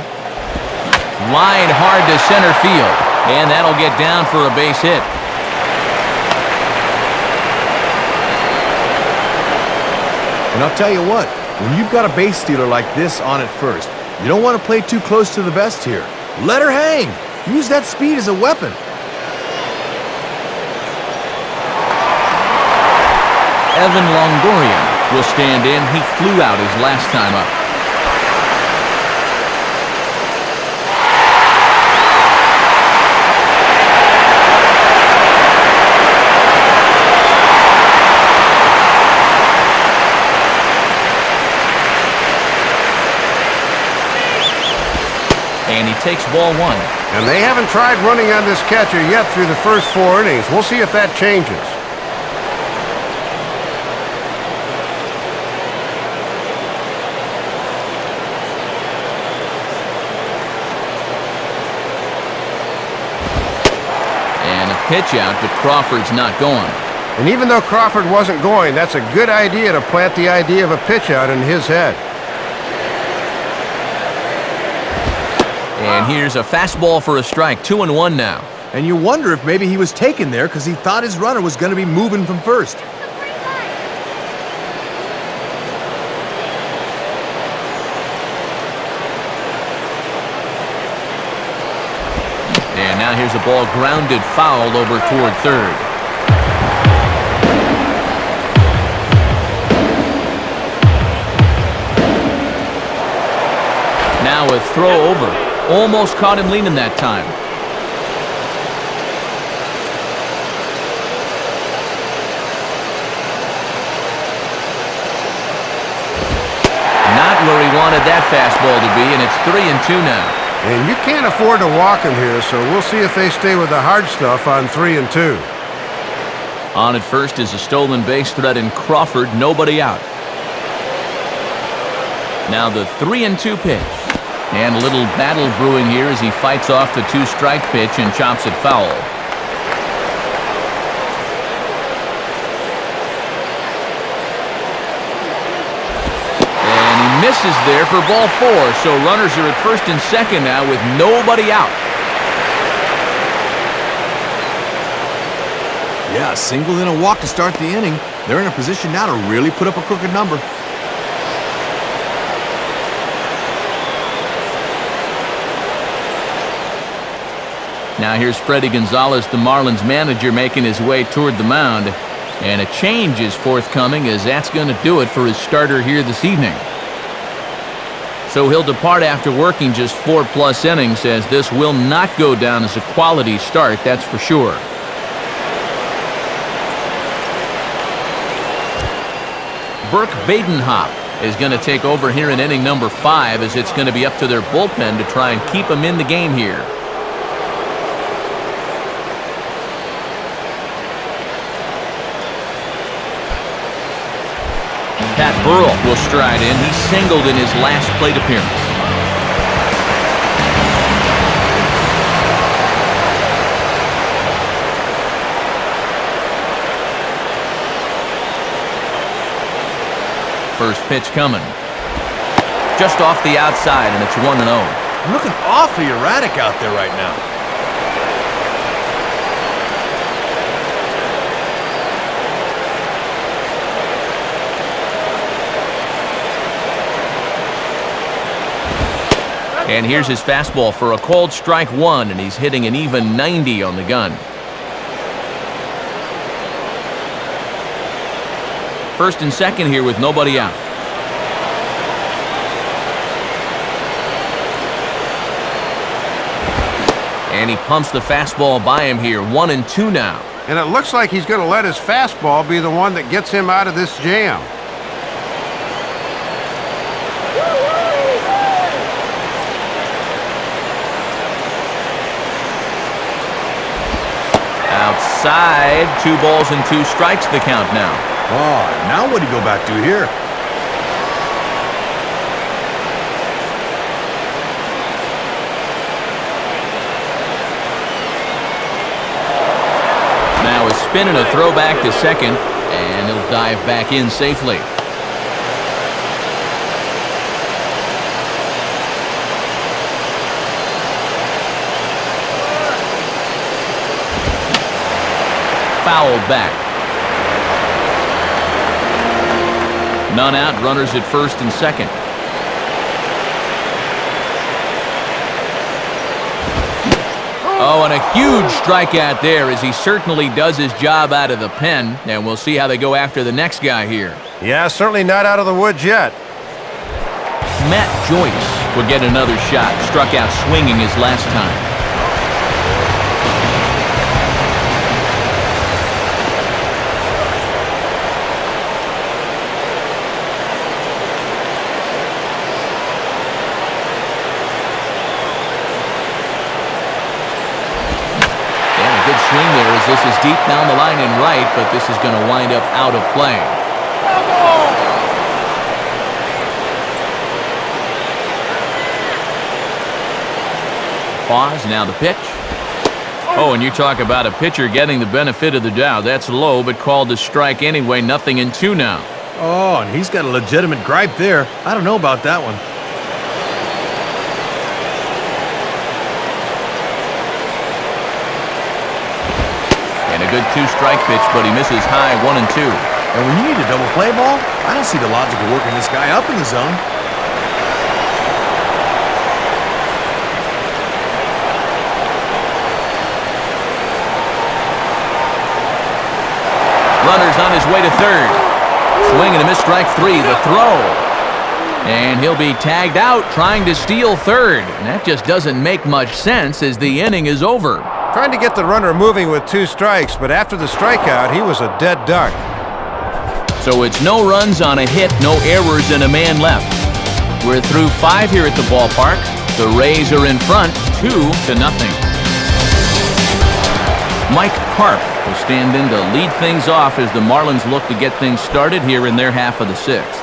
Line hard to center field. And that'll get down for a base hit. And I'll tell you what, when you've got a base stealer like this on at first, you don't want to play too close to the vest here. Let her hang. Use that speed as a weapon. Evan Longoria will stand in. He flew out his last time up. And he takes ball 1. And they haven't tried running on this catcher yet through the first 4 innings. We'll see if that changes. Pitch out, but Crawford's not going. And even though Crawford wasn't going, that's a good idea to plant the idea of a pitch out in his head. And here's a fastball for a strike, 2-1 now. And you wonder if maybe he was taken there because he thought his runner was going to be moving from first. And now here's a ball grounded foul over toward third. Now a throw over. Almost caught him leaning that time. Not where he wanted that fastball to be, and it's 3-2 now. And you can't afford to walk him here, so we'll see if they stay with the hard stuff on 3-2. On at first is a stolen base threat in Crawford, nobody out. Now the 3-2 pitch. And a little battle brewing here as he fights off the 2-strike pitch and chops it foul. Misses there for ball 4, so runners are at first and second now with nobody out. Yeah, single in a walk to start the inning. They're in a position now to really put up a crooked number. Now here's Freddie Gonzalez, the Marlins manager, making his way toward the mound. And a change is forthcoming as that's going to do it for his starter here this evening. So he'll depart after working just 4+ innings, as this will not go down as a quality start, that's for sure. Burke Badenhop is going to take over here in inning number 5, as it's going to be up to their bullpen to try and keep him in the game here. Pat Burrell will stride in. He singled in his last plate appearance. First pitch coming. Just off the outside, and it's 1-0. Looking awfully erratic out there right now. And here's his fastball for a called strike 1, and he's hitting an even 90 on the gun. First and second here with nobody out. And he pumps the fastball by him here. 1-2 now. And it looks like he's going to let his fastball be the one that gets him out of this jam. Outside, 2 balls and 2 strikes the count now. Oh, now what do you go back to here? Now a spin and a throw back to second, and he'll dive back in safely. Fouled back. None out, runners at first and second. Oh, and a huge strikeout there as he certainly does his job out of the pen, and we'll see how they go after the next guy here. Yeah, certainly not out of the woods yet. Matt Joyce will get another shot. Struck out swinging his last time. Swing there as this is deep down the line and right, but this is going to wind up out of play. Pause, now the pitch. Oh, and you talk about a pitcher getting the benefit of the doubt. That's low, but called a strike anyway. 0-2 now. Oh, and he's got a legitimate gripe there. I don't know about that one. And a good 2-strike pitch, but he misses high. 1-2. And when you need a double play ball, I don't see the logic of working this guy up in the zone. Runner's on his way to third. Swing and a miss, strike 3. The throw. And he'll be tagged out trying to steal third. And that just doesn't make much sense as the inning is over. Trying to get the runner moving with 2 strikes, but after the strikeout, he was a dead duck. So it's no runs on a hit, no errors, and a man left. We're through 5 here at the ballpark. The Rays are in front, 2-0. Mike Karp will stand in to lead things off as the Marlins look to get things started here in their half of the 6th.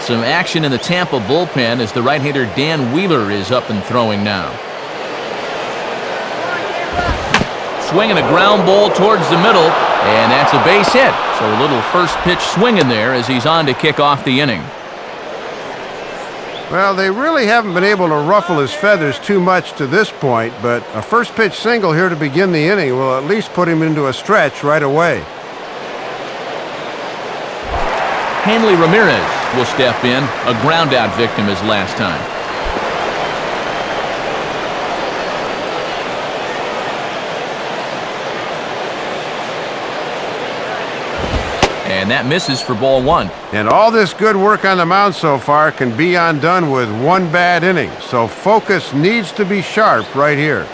Some action in the Tampa bullpen as the right-hander Dan Wheeler is up and throwing now. Swinging a ground ball towards the middle, and that's a base hit. So a little first pitch swinging there as he's on to kick off the inning. Well, they really haven't been able to ruffle his feathers too much to this point, but a first pitch single here to begin the inning will at least put him into a stretch right away. Hanley Ramirez will step in, a ground-out victim as last time. And that misses for ball 1. And all this good work on the mound so far can be undone with 1 bad inning, so focus needs to be sharp right here.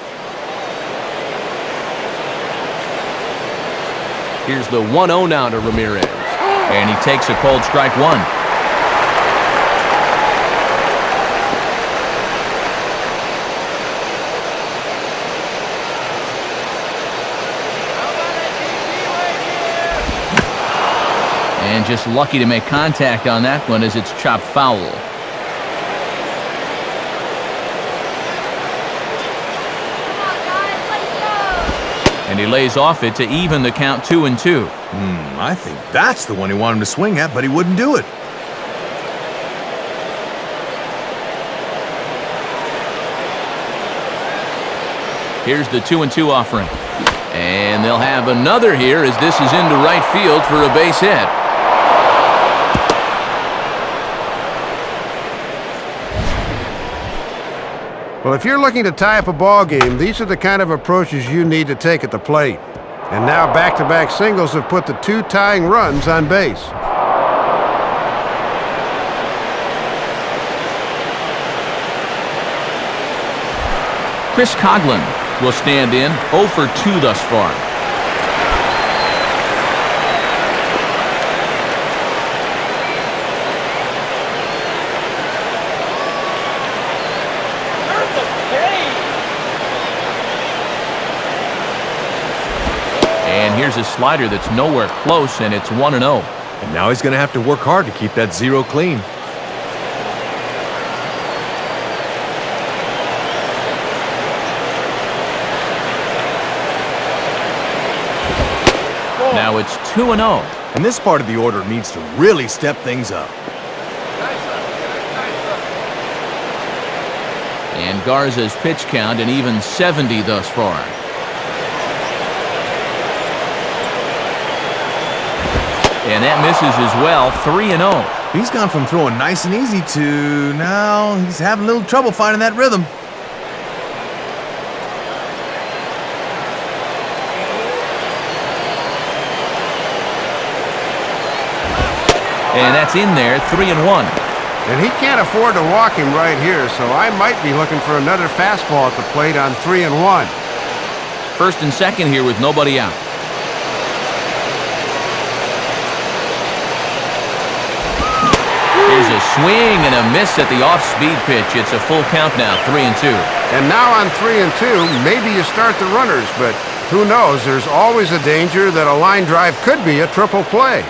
Here's the 1-0 now to Ramirez. And he takes a cold strike 1. And just lucky to make contact on that one as it's chopped foul. And he lays off it to even the count 2-2. I think that's the one he wanted to swing at, but he wouldn't do it. Here's the 2-2 offering. And they'll have another here as this is into right field for a base hit. Well, if you're looking to tie up a ball game, these are the kind of approaches you need to take at the plate. And now back-to-back singles have put the 2 tying runs on base. Chris Coughlin will stand in, 0 for 2 thus far. And here's a slider that's nowhere close, and it's 1-0. And now he's going to have to work hard to keep that 0 clean. Now it's 2-0. And this part of the order needs to really step things up. And Garza's pitch count an even 70 thus far. And that misses as well, 3-0. He's gone from throwing nice and easy to now he's having a little trouble finding that rhythm. And that's in there, 3-1. And he can't afford to walk him right here, so I might be looking for another fastball at the plate on 3-1. First and second here with nobody out. Here's a swing and a miss at the off-speed pitch. It's a full count now, 3-2. And now on 3-2, maybe you start the runners, but who knows? There's always a danger that a line drive could be a triple play.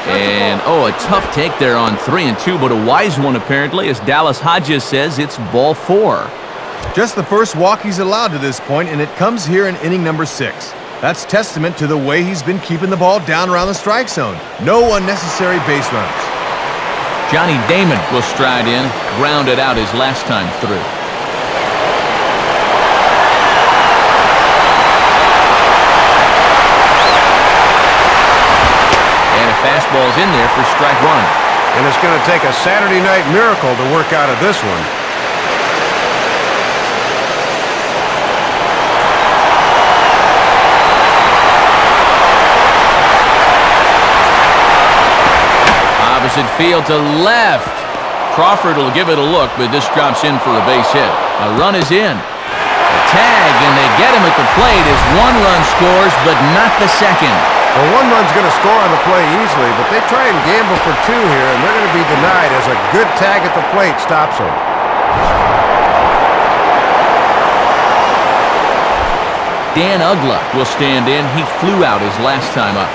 And, a tough take there on 3-2, but a wise one apparently, as Dallas Hodges says it's ball 4. Just the first walk he's allowed to this point, and it comes here in inning number 6. That's testament to the way he's been keeping the ball down around the strike zone. No unnecessary base runners. Johnny Damon will stride in, grounded out his last time through. And a fastball's in there for strike 1. And it's going to take a Saturday night miracle to work out of this one. Opposite field to left. Crawford will give it a look, but this drops in for a base hit. A run is in. A tag, and they get him at the plate as 1 run scores, but not the second. Well, 1 run's going to score on the play easily, but they try and gamble for 2 here, and they're going to be denied as a good tag at the plate stops them. Dan Ugla will stand in. He flew out his last time up.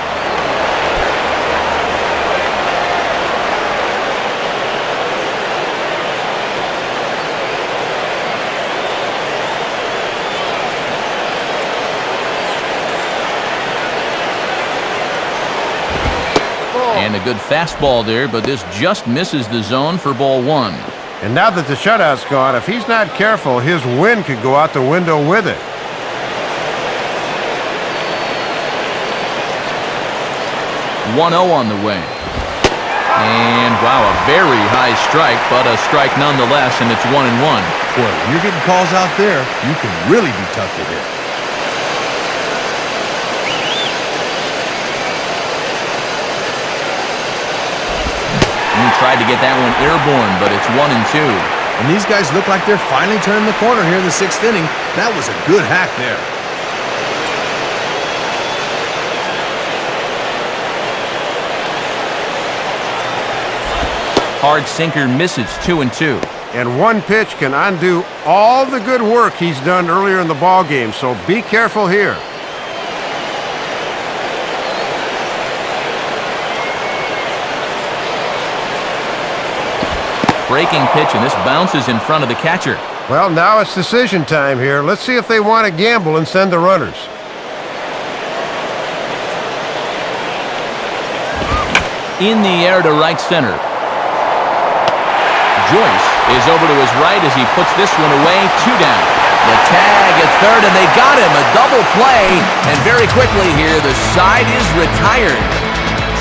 And a good fastball there, but this just misses the zone for ball 1. And now that the shutout's gone, if he's not careful, his win could go out the window with it. .1-0 on the way. And, wow, a very high strike, but a strike nonetheless, and it's 1-1. Boy, when you're getting calls out there, you can really be tough to hit. Tried to get that one airborne, but it's 1-2. And these guys look like they're finally turning the corner here in the 6th inning. That was a good hack there. Hard sinker misses, 2-2. And 1 pitch can undo all the good work he's done earlier in the ball game, so be careful here. Breaking pitch, and this bounces in front of the catcher. Well, now it's decision time here. Let's see if they want to gamble and send the runners. In the air to right center. Joyce is over to his right as he puts this one away. 2 down. The tag at third, and they got him. A double play, and very quickly here, the side is retired.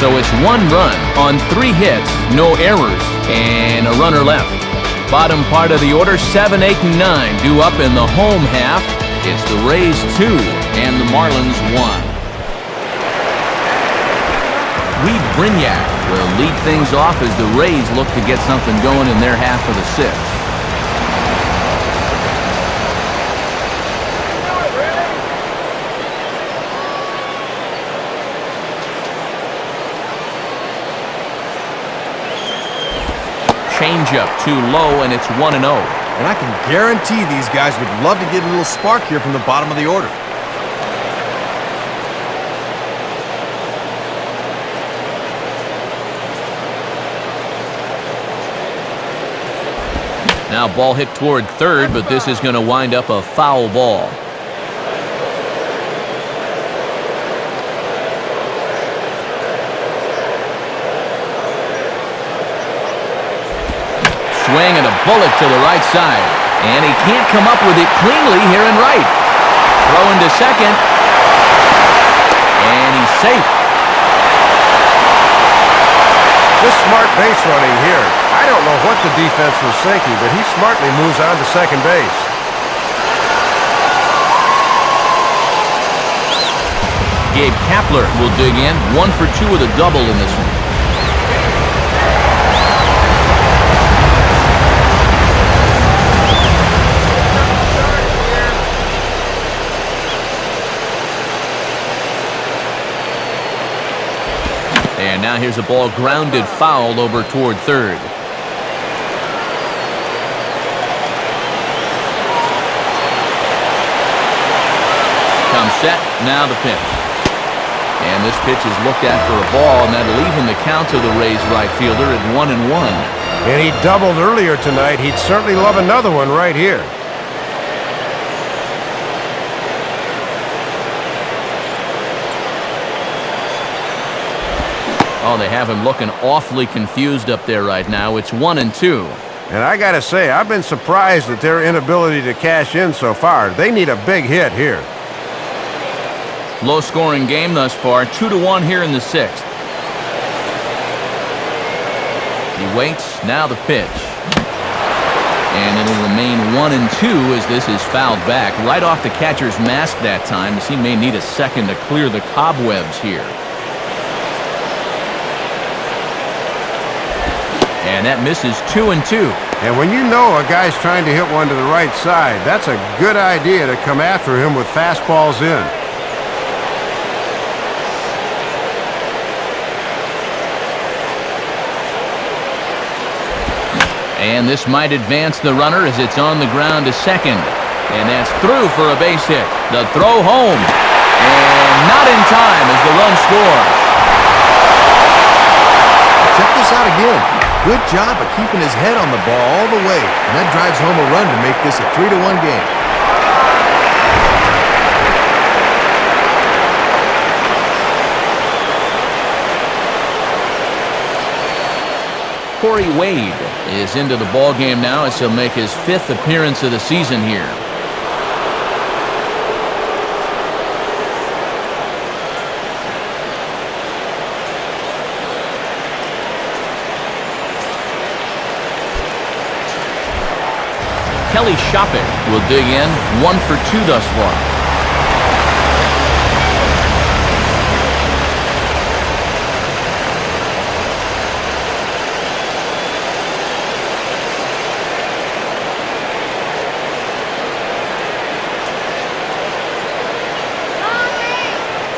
So it's 1 run on 3 hits, no errors, and a runner left. Bottom part of the order, 7, 8, and 9 due up in the home half. It's the Rays 2 and the Marlins 1. Brignac will lead things off as the Rays look to get something going in their half of the sixth. Changeup too low, and it's 1-0. And I can guarantee these guys would love to get a little spark here from the bottom of the order. Now ball hit toward third, but this is going to wind up a foul ball. Swing and a bullet to the right side. And he can't come up with it cleanly here in right. Throw into second. And he's safe. Just smart base running here. I don't know what the defense was thinking, but he smartly moves on to second base. Gabe Kapler will dig in. 1 for 2 with a double in this one. And now here's a ball grounded foul over toward third. Comes set, now the pitch. And this pitch is looked at for a ball, and that'll even the count to the Rays right fielder at 1-1. And he doubled earlier tonight. He'd certainly love another one right here. Oh, they have him looking awfully confused up there right now. It's 1-2. And I got to say, I've been surprised at their inability to cash in so far. They need a big hit here. Low-scoring game thus far. 2-1 here in the sixth. He waits. Now the pitch. And it'll remain 1-2 as this is fouled back. Right off the catcher's mask that time, as he may need a second to clear the cobwebs here. And that misses 2-2. And when you know a guy's trying to hit one to the right side, that's a good idea to come after him with fastballs in. And this might advance the runner as it's on the ground to second. And that's through for a base hit. The throw home. And not in time as the run scores. Check this out again. Good job of keeping his head on the ball all the way. And that drives home a run to make this a 3-1 game. Corey Wade is into the ballgame now as he'll make his 5th appearance of the season here. Kelly Shoppach will dig in. 1 for 2 thus far.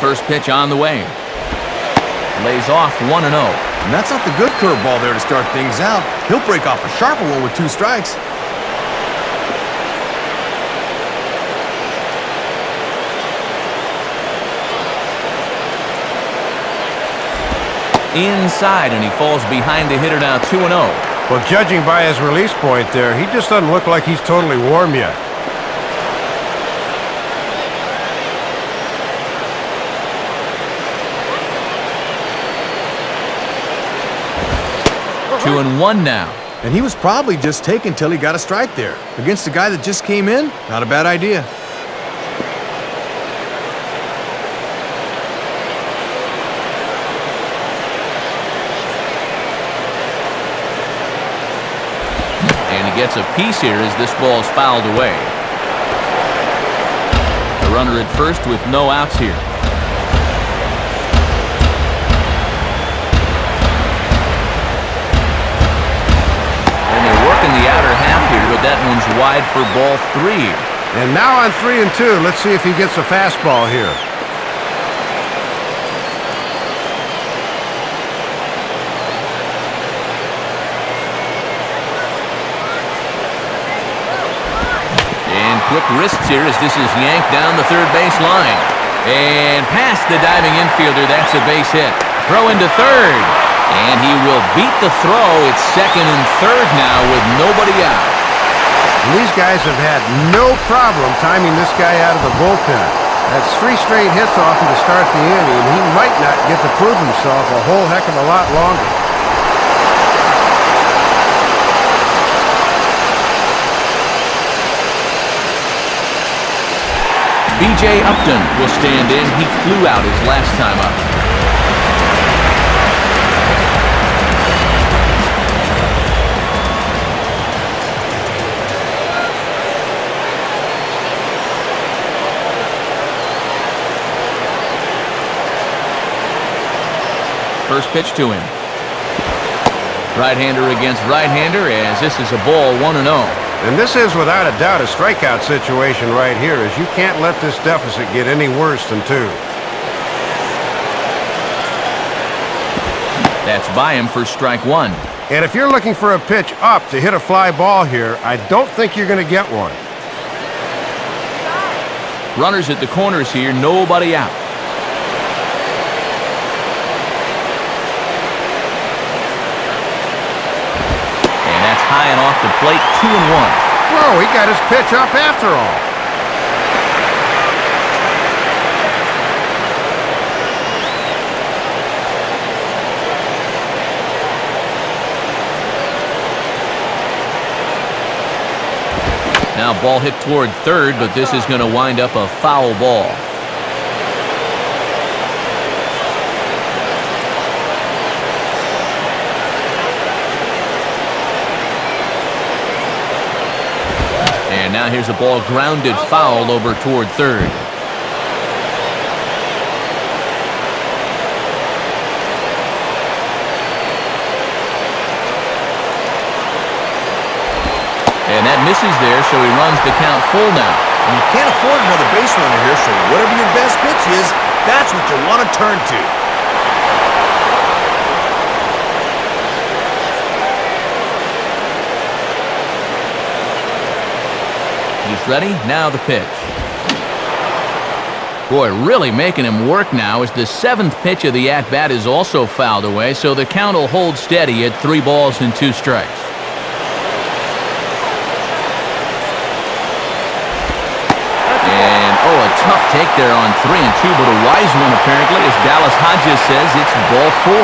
First pitch on the way. Lays off 1-0. And that's not the good curveball there to start things out. He'll break off a sharper one with 2 strikes. Inside, and he falls behind the hitter now 2-0. Well, judging by his release point there, he just doesn't look like he's totally warm yet. Two and one now. And he was probably just taken till he got a strike there. Against a guy that just came in, not a bad idea. And he gets a piece here as this ball is fouled away. The runner at first with no outs here. the outer half here, but that one's wide for ball 3. And now on 3-2, let's see if he gets a fastball here. And quick wrists here as this is yanked down the third base line. And past the diving infielder, that's a base hit. Throw into third. And he will beat the throw. It's second and third now with nobody out. And these guys have had no problem timing this guy out of the bullpen. That's 3 straight hits off him to start the inning, and he might not get to prove himself a whole heck of a lot longer. B.J. Upton will stand in. He flew out his last time up. First pitch to him. Right-hander against right-hander as this is a ball 1-0. And this is without a doubt a strikeout situation right here, as you can't let this deficit get any worse than 2. That's by him for strike 1. And if you're looking for a pitch up to hit a fly ball here, I don't think you're going to get one. Runners at the corners here, nobody out. High and off the plate, 2-1. Whoa, he got his pitch up after all. Now ball hit toward third, but this is going to wind up a foul ball. And now here's a ball grounded foul over toward third. And that misses there, so he runs the count full now. And you can't afford another base runner here, so whatever your best pitch is, that's what you want to turn to. He's ready. Now the pitch. Boy, really making him work now as the 7th pitch of the at-bat is also fouled away, so the count will hold steady at 3 balls and 2 strikes. And, a tough take there on 3-2, but a wise one apparently, as Dallas Hodges says it's ball 4.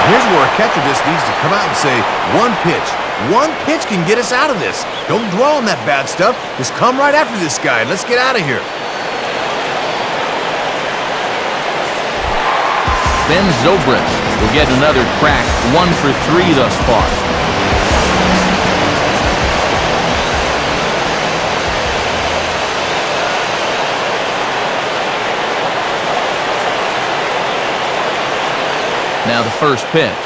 Here's where a catcher just needs to come out and say, one pitch. One pitch can get us out of this. Don't dwell on that bad stuff. Just come right after this guy and let's get out of here. Ben Zobrist will get another crack, 1 for 3 thus far. Now the first pitch.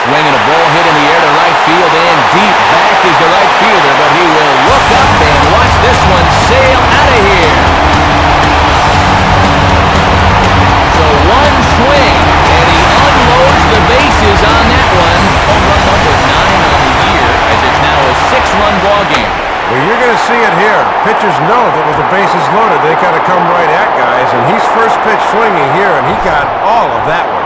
Swinging a ball hit in the air to right field and deep. Back is the right fielder, but he will look up and watch this one sail out of here. So one swing, and he unloads the bases on that one. Home run number 9 on the year, as it's now a 6-run ball game. Well, you're going to see it here. Pitchers know that with the bases loaded, they got to come right at guys, and he's first pitch swinging here, and he got all of that one.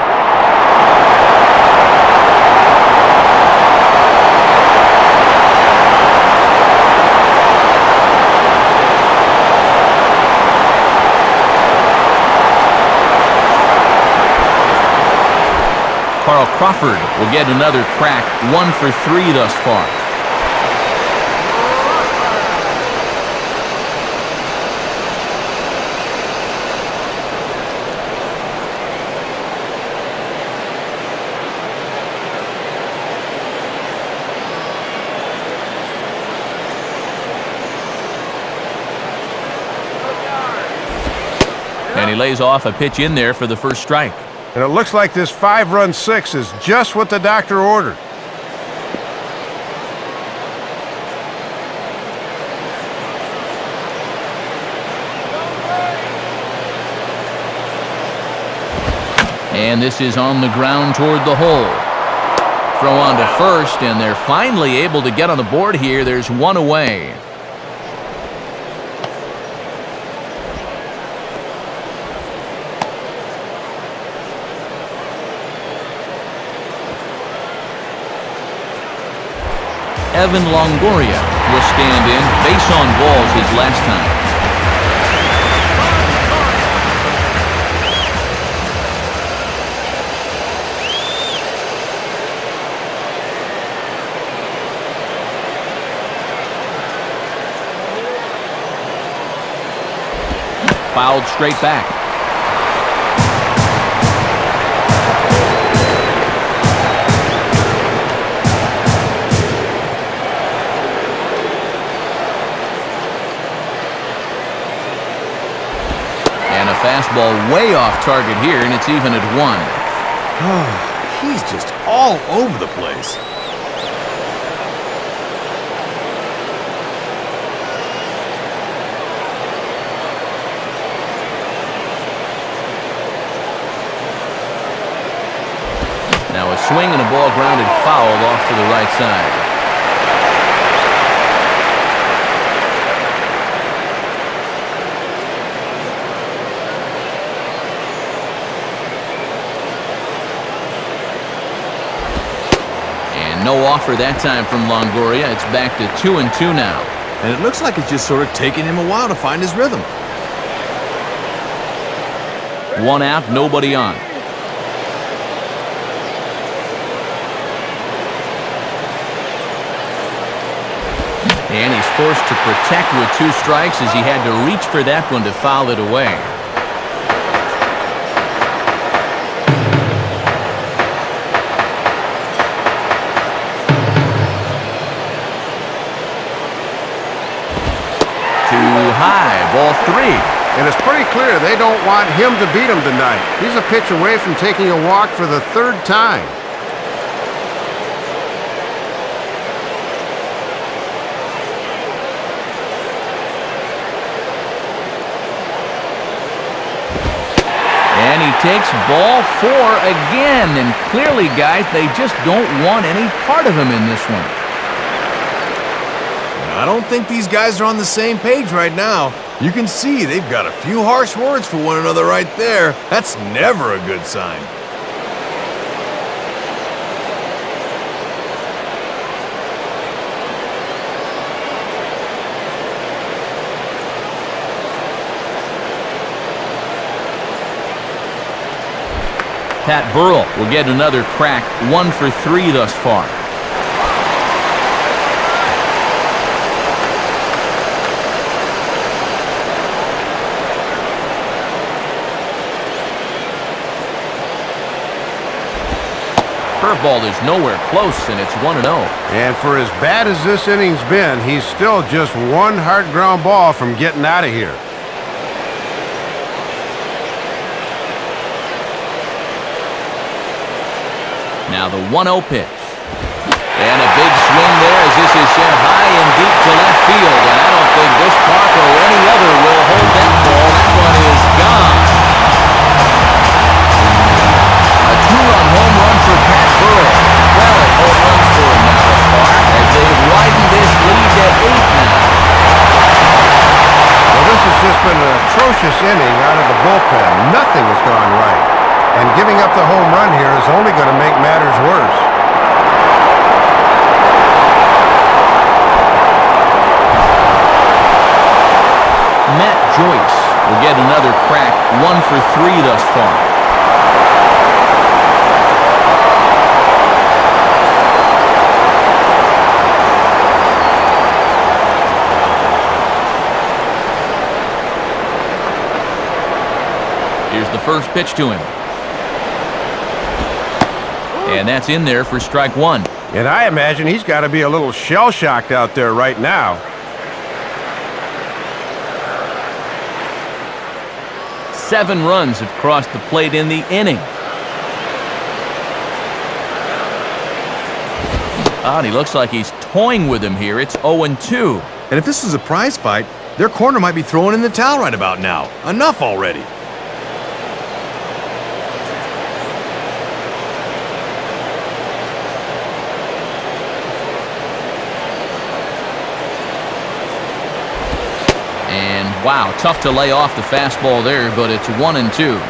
Carl Crawford will get another crack, 1 for 3 thus far. And he lays off a pitch in there for the first strike. And it looks like this 5-run 6 is just what the doctor ordered. And this is on the ground toward the hole. Throw on to first, and they're finally able to get on the board here. There's one away. Evan Longoria will stand in. Base on balls his last time. Fouled straight back. And a fastball way off target here, and it's even at 1. He's just all over the place. Now a swing and a ball grounded foul off to the right side. And no offer that time from Longoria. It's back to 2-2 now. And it looks like it's just sort of taking him a while to find his rhythm. 1 out, nobody on. And he's forced to protect with 2 strikes as he had to reach for that one to foul it away. Too high, ball 3. And it's pretty clear they don't want him to beat him tonight. He's a pitch away from taking a walk for the 3rd time. And he takes ball 4 again. And clearly, guys, they just don't want any part of him in this one. I don't think these guys are on the same page right now. You can see they've got a few harsh words for one another right there. That's never a good sign. Pat Burrell will get another crack, 1 for 3 thus far. Curveball is nowhere close, and it's 1-0. And for as bad as this inning's been, he's still just 1 hard ground ball from getting out of here. Now the 1-0 pitch. And a big swing there as this is sent high and deep to left field. And I don't think this park or any other will hold that ball. That one is gone. A 2-run home run for Pat Burrell. 12 home runs for him now thus far as they've widened this lead to 8 now. Well, this has just been an atrocious inning out of the bullpen. Nothing has gone right. And giving up the home run here is only going to make matters worse. Matt Joyce will get another crack, 1 for 3 thus far. Here's the first pitch to him. And that's in there for strike 1. And I imagine he's got to be a little shell-shocked out there right now. 7 runs have crossed the plate in the inning. And he looks like he's toying with him here. It's 0-2. And if this was a prize fight, their corner might be throwing in the towel right about now. Enough already. Wow, tough to lay off the fastball there, but it's 1-2.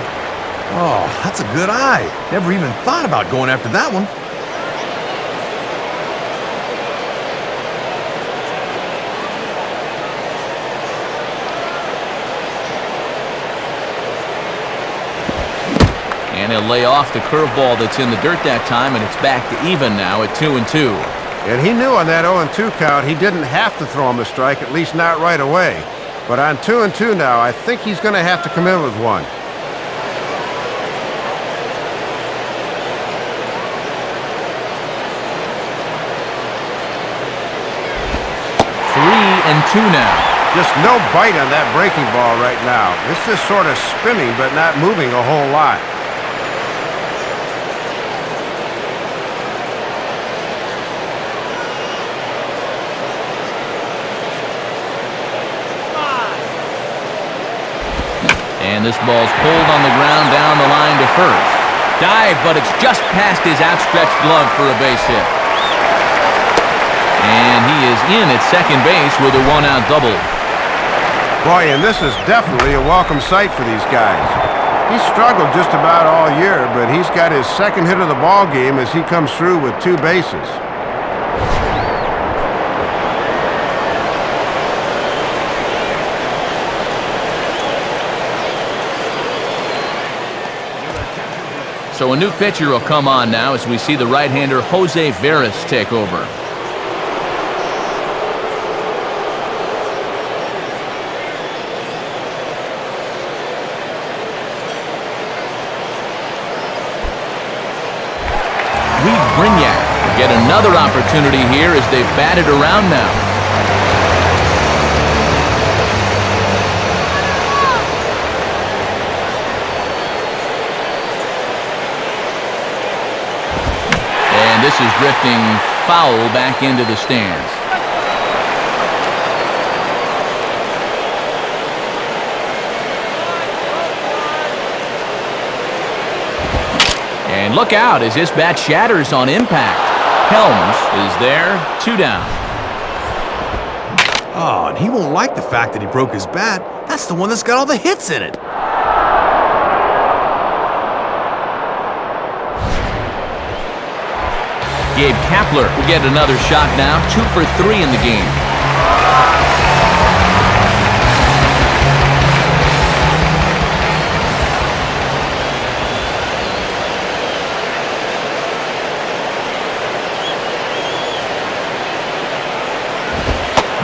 Oh, that's a good eye. Never even thought about going after that one. And he'll lay off the curveball that's in the dirt that time, and it's back to even now at 2-2. And he knew on that 0-2 count he didn't have to throw him a strike, at least not right away. But on 2-2 now, I think he's going to have to come in with one. And 2 now. Just no bite on that breaking ball right now. It's just sort of spinning but not moving a whole lot. And this ball's pulled on the ground down the line to first. Dive, but it's just past his outstretched glove for a base hit. And he is in at second base with a one-out double. Boy, and this is definitely a welcome sight for these guys. He's struggled just about all year, but he's got his second hit of the ball game as he comes through with 2 bases. So a new pitcher will come on now as we see the right-hander Jose Veras take over. Brignac will get another opportunity here as they've batted around now. And this is drifting foul back into the stands. And look out as this bat shatters on impact. Helms is there, 2 down. Oh, and he won't like the fact that he broke his bat. That's the one that's got all the hits in it. Gabe Kapler will get another shot now, 2 for 3 in the game.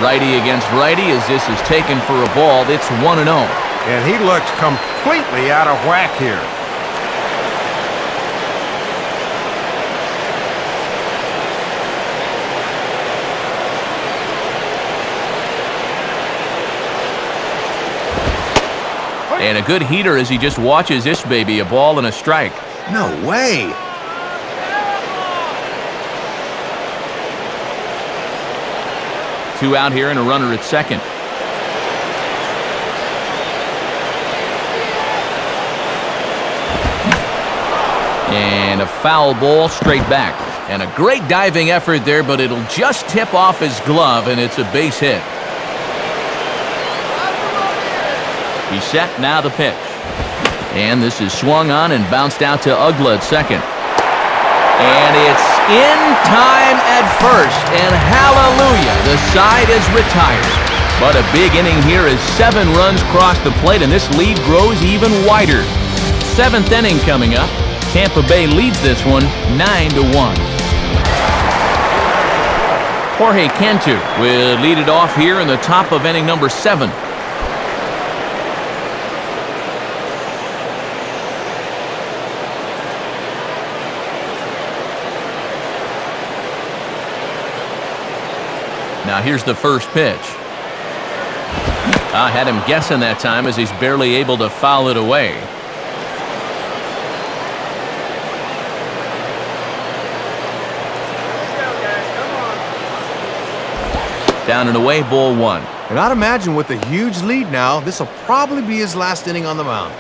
Righty against righty as this is taken for a ball. It's 1-0. And he looks completely out of whack here. And a good heater as he just watches this baby, a ball and a strike. No way. Two out here and a runner at second. And a foul ball straight back. And a great diving effort there, but it'll just tip off his glove, and it's a base hit. He's set, now the pitch. And this is swung on and bounced out to Uggla at second. And it's in time at first, and hallelujah, the side is retired. But a big inning here as 7 runs cross the plate, and this lead grows even wider. 7th inning coming up. Tampa Bay leads this one 9-1. Jorge Cantu will lead it off here in the top of inning number 7. Now here's the first pitch. I had him guessing that time as he's barely able to foul it away. Down and away, ball 1. And I'd imagine with a huge lead now, this will probably be his last inning on the mound.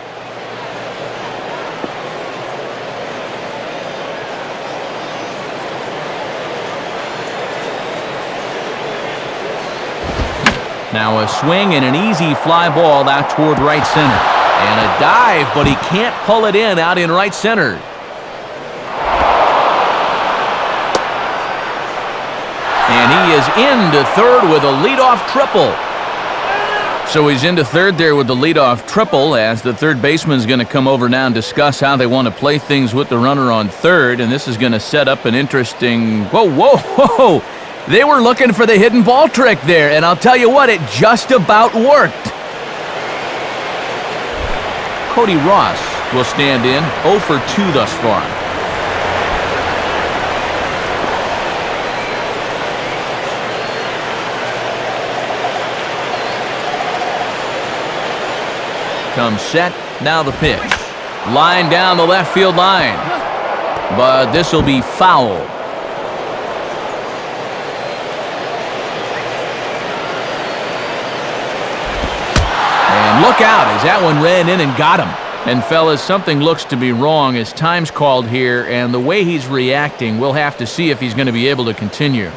Now a swing and an easy fly ball out toward right center. And a dive, but he can't pull it in out in right center. And he is into third with a leadoff triple. So he's into third there with the leadoff triple as the third baseman is going to come over now and discuss how they want to play things with the runner on third. And this is going to set up an interesting... Whoa, whoa, whoa! They were looking for the hidden ball trick there, and I'll tell you what, it just about worked. Cody Ross will stand in 0 for 2 thus far. Comes set, now the pitch. Line down the left field line. But this will be foul. And look out as that one ran in and got him. And fellas, something looks to be wrong as time's called here, and the way he's reacting, we'll have to see if he's going to be able to continue.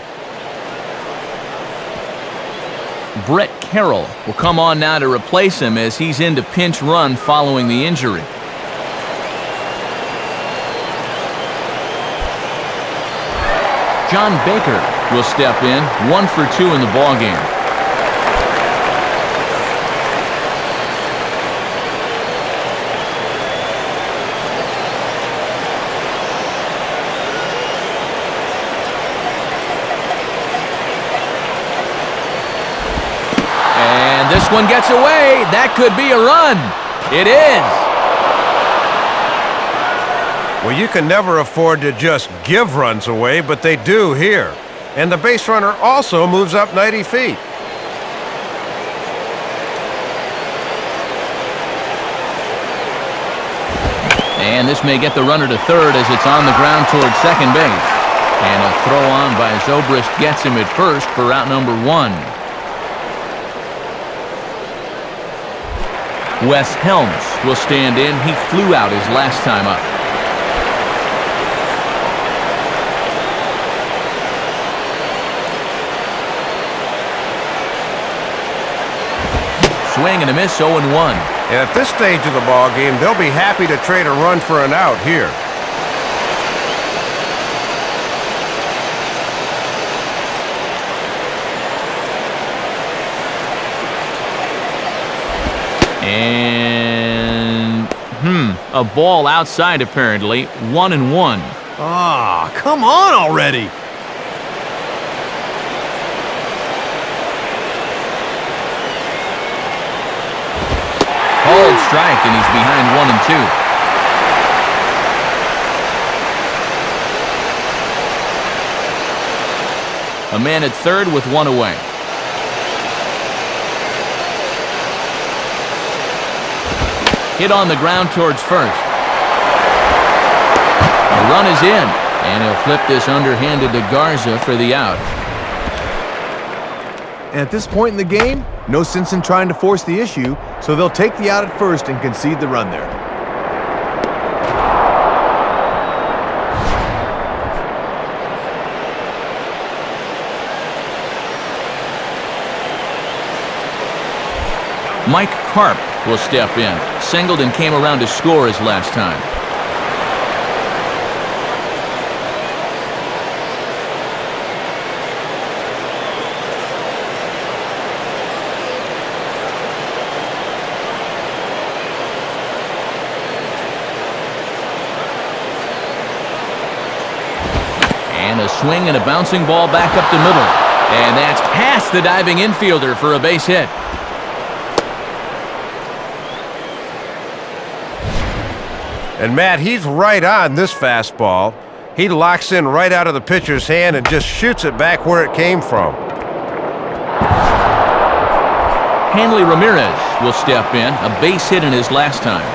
Brett Carroll will come on now to replace him as he's into pinch run following the injury. John Baker will step in, 1 for 2 in the ballgame. This one gets away. That could be a run. It is. Well, you can never afford to just give runs away, but they do here. And the base runner also moves up 90 feet. And this may get the runner to third as it's on the ground towards second base. And a throw on by Zobrist gets him at first for out number 1. Wes Helms will stand in. He flew out his last time up. Swing and a miss, 0-1. And at this stage of the ball game, they'll be happy to trade a run for an out here. And a ball outside apparently. 1-1. Ah, come on already. Called strike, and he's behind 1-2. A man at third with 1 away. Hit on the ground towards first. The run is in, and he'll flip this underhanded to Garza for the out. And at this point in the game, no sense in trying to force the issue, so they'll take the out at first and concede the run there. Mike Karp will step in. Singled and came around to score his last time. And a swing and a bouncing ball back up the middle. And that's past the diving infielder for a base hit. And Matt, he's right on this fastball. He locks in right out of the pitcher's hand and just shoots it back where it came from. Hanley Ramirez will step in, a base hit in his last time.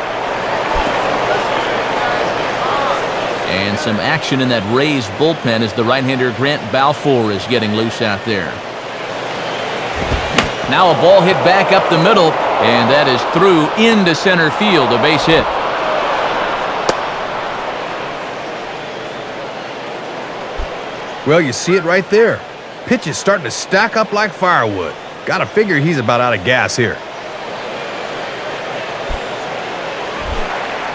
And some action in that Rays bullpen as the right-hander Grant Balfour is getting loose out there. Now a ball hit back up the middle, and that is through into center field, a base hit. Well, you see it right there. Pitch is starting to stack up like firewood. Gotta figure he's about out of gas here.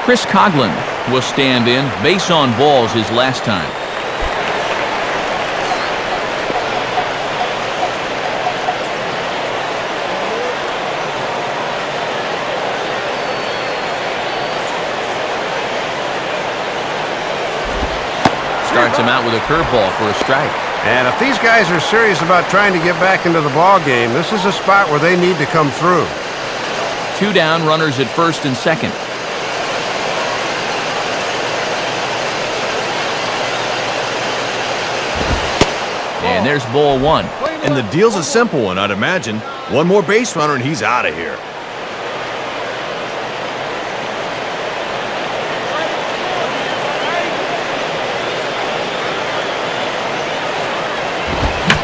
Chris Coughlin will stand in. Base on balls his last time. Starts him out with a curveball for a strike. And if these guys are serious about trying to get back into the ball game, this is a spot where they need to come through. 2 down, runners at first and second. And there's ball 1. And the deal's a simple one, I'd imagine. One more base runner and he's out of here.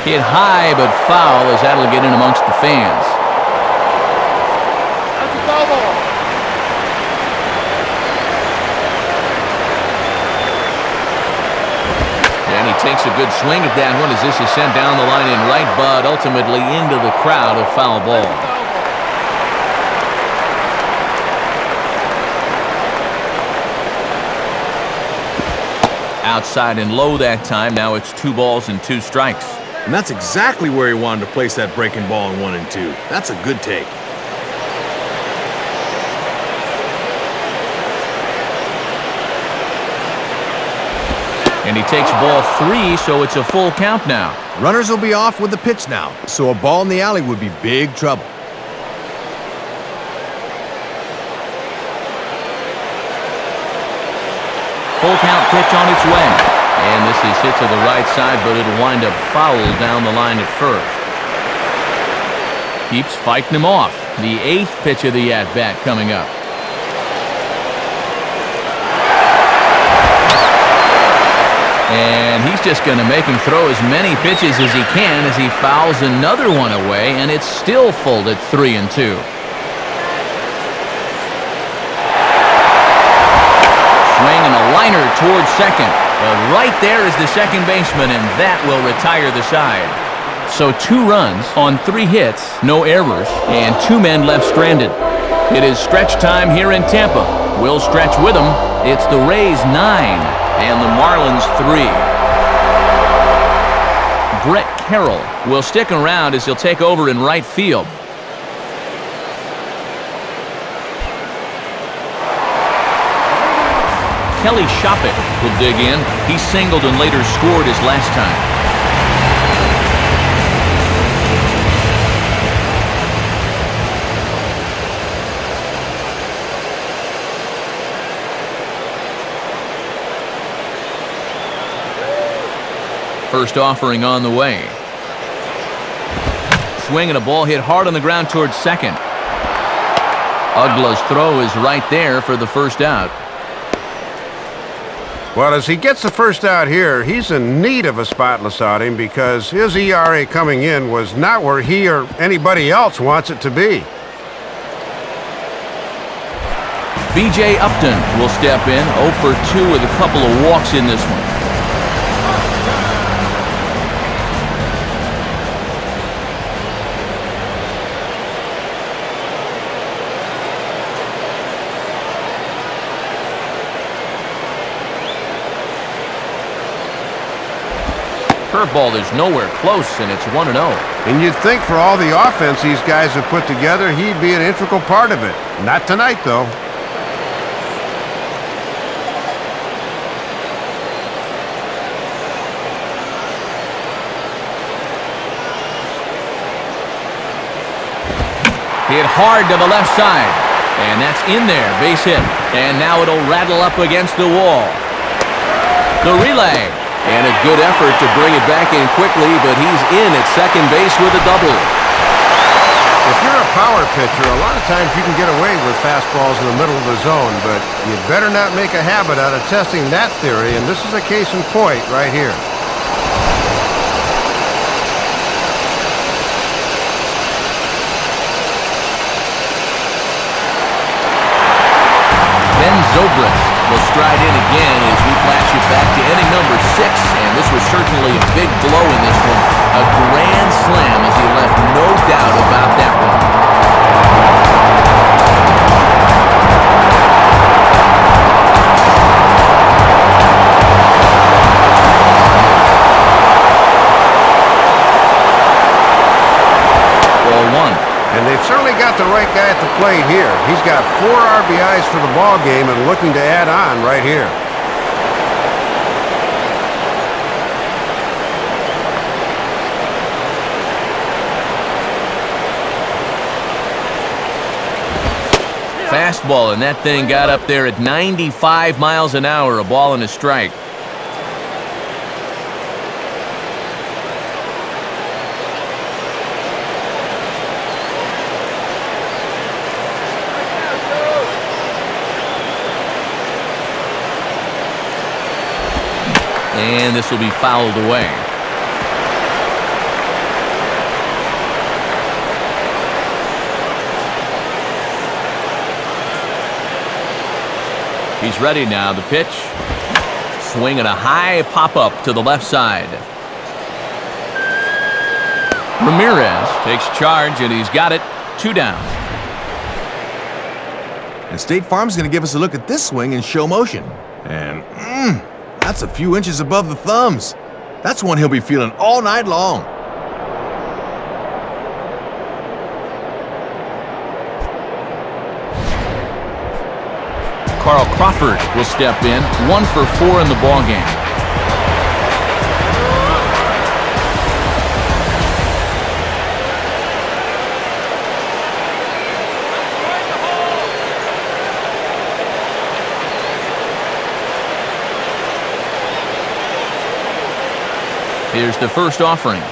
Hit high but foul as that'll get in amongst the fans. That's a foul ball. And he takes a good swing at that one as this is sent down the line in right, but ultimately into the crowd, a foul ball. Outside and low that time. Now it's 2 balls and 2 strikes. And that's exactly where he wanted to place that breaking ball in 1 and 2. That's a good take. And he takes ball 3, so it's a full count now. Runners will be off with the pitch now, so a ball in the alley would be big trouble. Full count pitch on its way. And this is hit to the right side, but it'll wind up foul down the line at first. Keeps fighting him off. The 8th pitch of the at-bat coming up. And he's just going to make him throw as many pitches as he can as he fouls another one away, and it's still full at 3 and 2. Swing and a liner towards second. Well, right there is the second baseman, and that will retire the side. So 2 runs on 3 hits, no errors, and 2 men left stranded. It is stretch time here in Tampa. We'll stretch with them. It's the Rays 9 and the Marlins 3. Brett Carroll will stick around as he'll take over in right field. Kelly Shoppett will dig in. He singled and later scored his last time. First offering on the way. Swing and a ball hit hard on the ground towards second. Ugla's throw is right there for the first out. Well, as he gets the first out here, he's in need of a spotless outing because his ERA coming in was not where he or anybody else wants it to be. B.J. Upton will step in, 0 for 2 with a couple of walks in this one. Curveball is nowhere close, and it's 1-0. And you'd think for all the offense these guys have put together, he'd be an integral part of it. Not tonight, though. Hit hard to the left side, and that's in there, base hit. And now it'll rattle up against the wall. The relay. And a good effort to bring it back in quickly, but he's in at second base with a double. If you're a power pitcher, a lot of times you can get away with fastballs in the middle of the zone, but you better not make a habit out of testing that theory, and this is a case in point right here. Ben Zobrist will stride in again as we flash it back to inning number 6, and this was certainly a big blow in this one. A grand slam as he left no doubt about that one. And they've certainly got the right guy at the plate here. He's got 4 RBIs for the ball game and looking to add on right here. Fastball, and that thing got up there at 95 miles an hour, a ball and a strike. And this will be fouled away. He's ready now. The pitch. Swing and a high pop-up to the left side. Ramirez takes charge, and he's got it. 2 down. And State Farm's going to give us a look at this swing in show motion. And, that's a few inches above the thumbs. That's one he'll be feeling all night long. Carl Crawford will step in. 1 for 4 in the ballgame. Here's the first offering.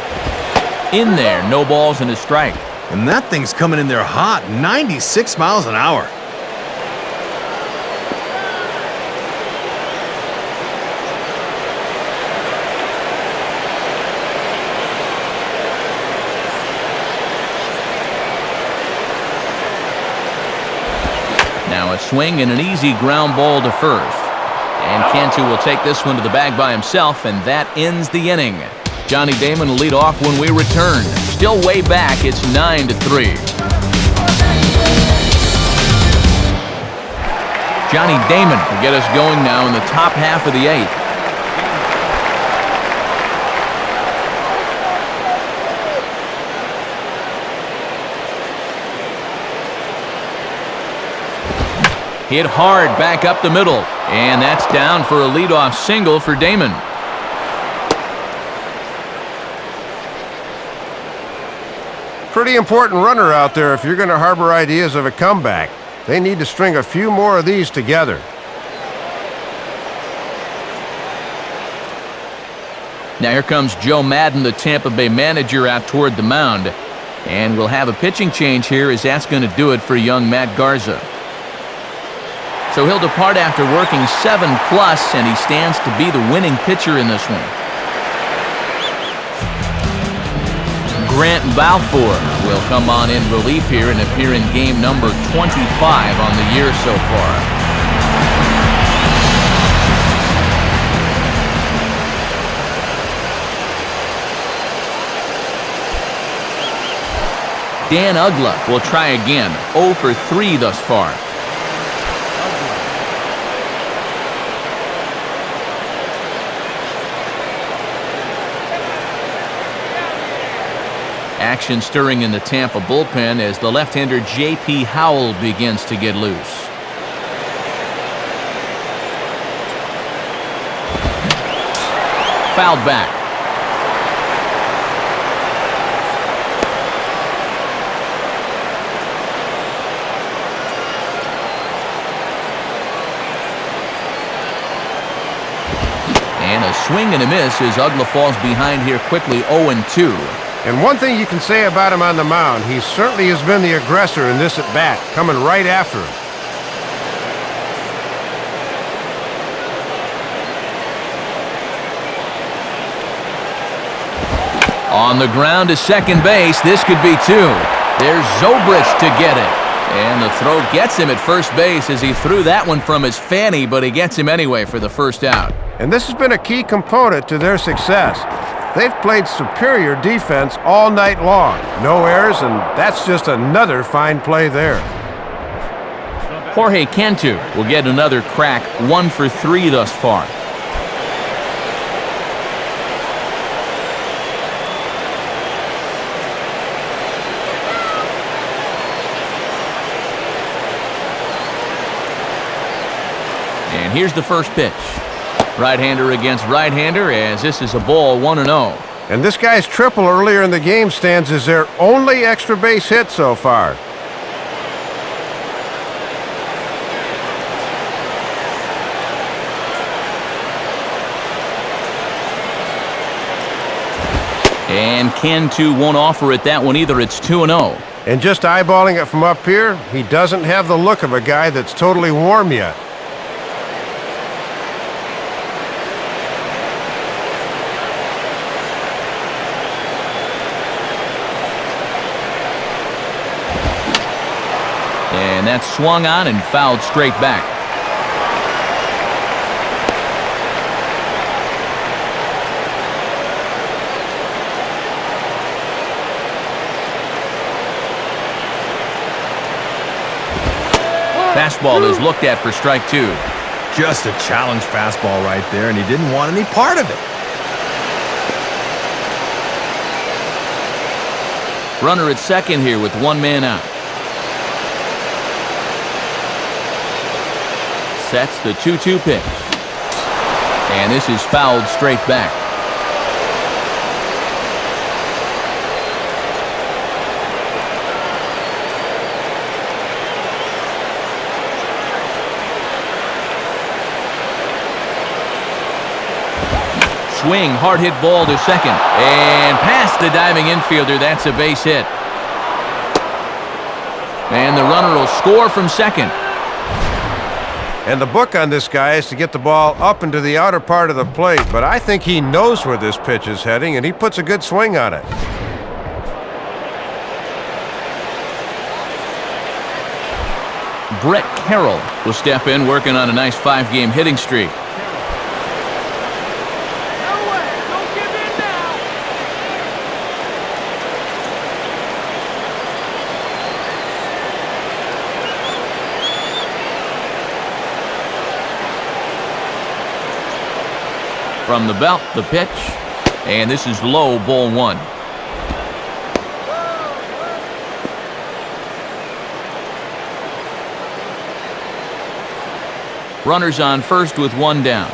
In there, no balls and a strike. And that thing's coming in there hot, 96 miles an hour. Now a swing and an easy ground ball to first. And Cantu will take this one to the bag by himself, and that ends the inning. Johnny Damon will lead off when we return. Still way back, it's 9-3. Johnny Damon will get us going now in the top half of the 8th. Hit hard back up the middle, and that's down for a leadoff single for Damon. Pretty important runner out there if you're going to harbor ideas of a comeback. They need to string a few more of these together. Now here comes Joe Madden, the Tampa Bay manager, out toward the mound. And we'll have a pitching change here as that's going to do it for young Matt Garza. So he'll depart after working 7+, and he stands to be the winning pitcher in this one. Grant Balfour will come on in relief here and appear in game number 25 on the year so far. Dan Uggla will try again, 0 for 3 thus far. Action stirring in the Tampa bullpen as the left-hander J.P. Howell begins to get loose. Fouled back. And a swing and a miss as Uggla falls behind here quickly, 0-2. And one thing you can say about him on the mound, he certainly has been the aggressor in this at-bat, coming right after him. On the ground to second base, this could be 2. There's Zobrist to get it. And the throw gets him at first base as he threw that one from his fanny, but he gets him anyway for the first out. And this has been a key component to their success. They've played superior defense all night long. No errors, and that's just another fine play there. Jorge Cantu will get another crack, 1 for 3 thus far. And here's the first pitch. Right-hander against right-hander, as this is a ball, 1-0. And this guy's triple earlier in the game stands as their only extra base hit so far. And Cantu won't offer it that one either. It's 2-0. And just eyeballing it from up here, he doesn't have the look of a guy that's totally warm yet. And that's swung on and fouled straight back. Fastball is looked at for strike 2. Just a challenge fastball right there, and he didn't want any part of it. Runner at second here with 1 man out. Sets the 2-2 pitch. And this is fouled straight back. Swing, hard hit ball to second. And past the diving infielder, that's a base hit. And the runner will score from second. And the book on this guy is to get the ball up into the outer part of the plate, but I think he knows where this pitch is heading, and he puts a good swing on it. Brett Carroll will step in, working on a nice 5-game hitting streak. From the belt, the pitch, and this is low, ball 1. Runners on first with 1 down.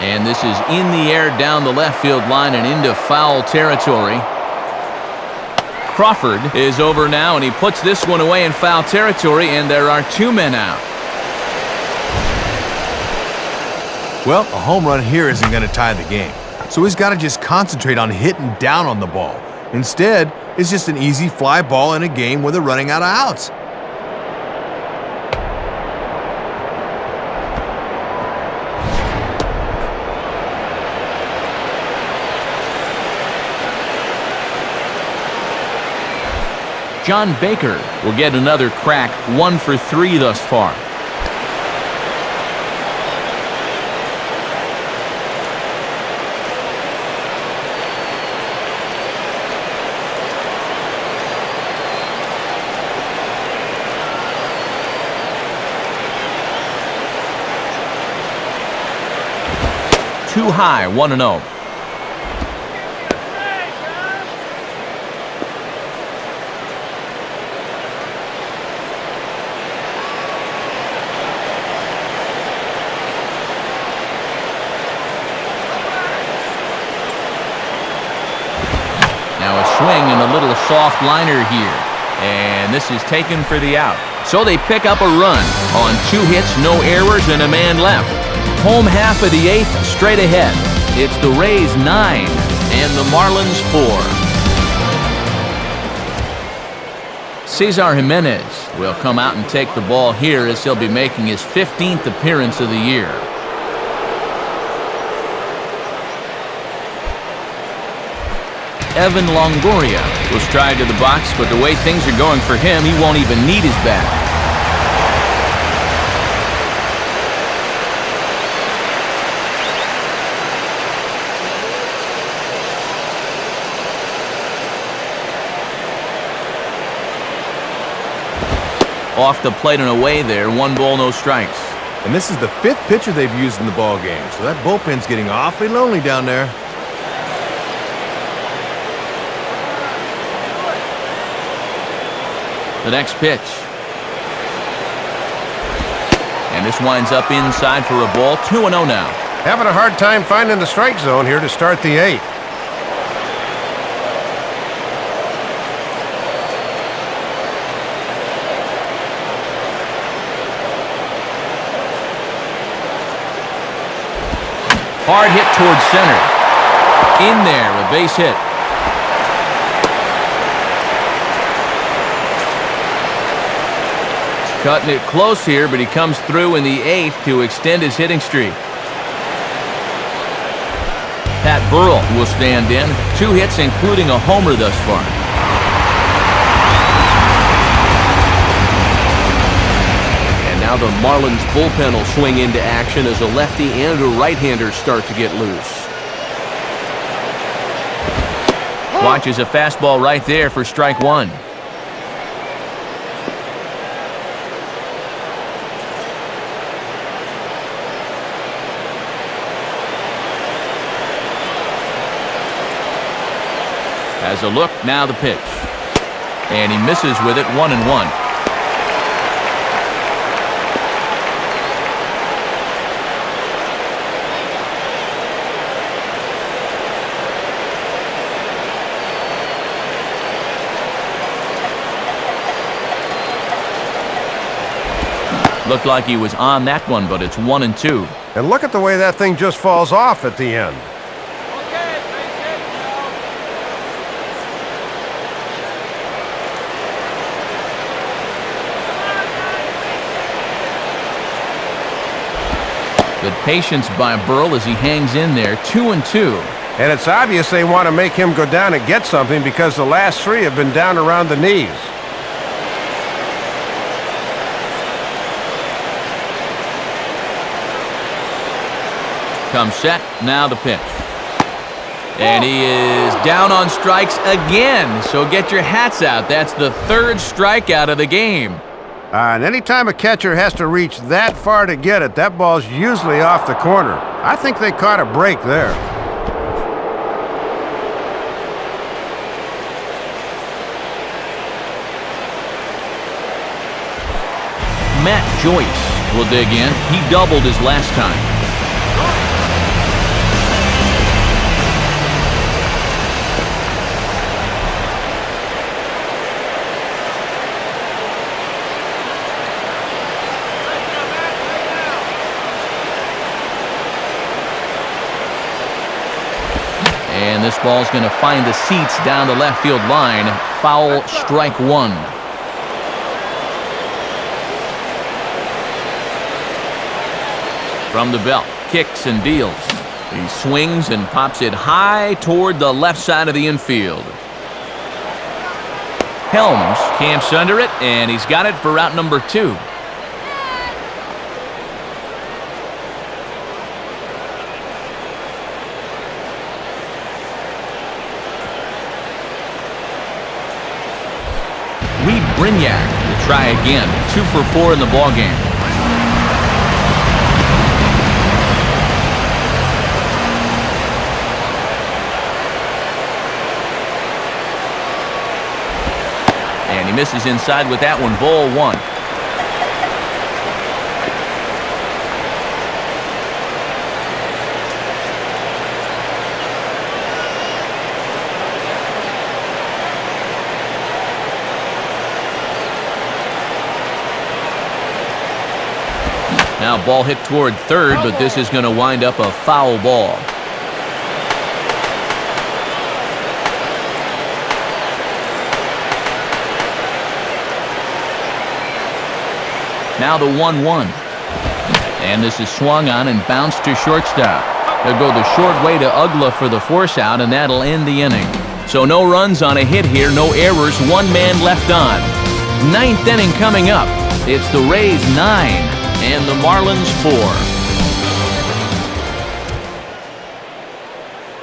And this is in the air down the left field line and into foul territory. Crawford is over now, and he puts this one away in foul territory, and there are 2 men out. Well, a home run here isn't going to tie the game, so he's got to just concentrate on hitting down on the ball. Instead, it's just an easy fly ball in a game where they're running out of outs. John Baker will get another crack, 1 for 3 thus far. Too high, 1-0. Now a swing and a little soft liner here. And this is taken for the out. So they pick up a run on 2 hits, no errors, and a man left. Home half of the 8th, straight ahead. It's the Rays 9 and the Marlins 4. Cesar Jimenez will come out and take the ball here as he'll be making his 15th appearance of the year. Evan Longoria will stride to the box, but the way things are going for him, he won't even need his bat. Off the plate and away there, 1 ball, no strikes. And this is the 5th pitcher they've used in the ball game, so that bullpen's getting awfully lonely down there. The next pitch. And this winds up inside for a ball. 2-0 now. Having a hard time finding the strike zone here to start the 8th. Hard hit towards center. In there, a base hit. Cutting it close here, but he comes through in the 8th to extend his hitting streak. Pat Burrell will stand in. 2 hits, including a homer thus far. And now the Marlins bullpen will swing into action as a lefty and a right-hander start to get loose. Watches a fastball right there for strike 1. Has a look, now the pitch. And he misses with it, 1-1. Looked like he was on that one, but it's 1-2. And look at the way that thing just falls off at the end. Good patience by Burrell as he hangs in there, 2-2. And it's obvious they want to make him go down and get something because the last 3 have been down around the knees. Comes set, now the pitch. And he is down on strikes again, so get your hats out. That's the 3rd strikeout of the game. And anytime a catcher has to reach that far to get it, that ball's usually off the corner. I think they caught a break there. Matt Joyce will dig in. He doubled his last time. And this ball's going to find the seats down the left field line. Foul, strike 1. From the belt, kicks and deals. He swings and pops it high toward the left side of the infield. Helms camps under it, and he's got it for out number 2. Brignac will try again. 2 for 4 in the ballgame. And he misses inside with that one. Ball 1. Now ball hit toward 3rd, but this is going to wind up a foul ball. Now the 1-1. And this is swung on and bounced to shortstop. They'll go the short way to Uggla for the force out, and that'll end the inning. So no runs on a hit here, no errors, one man left on. Ninth inning coming up. It's the Rays 9 and the Marlins 4.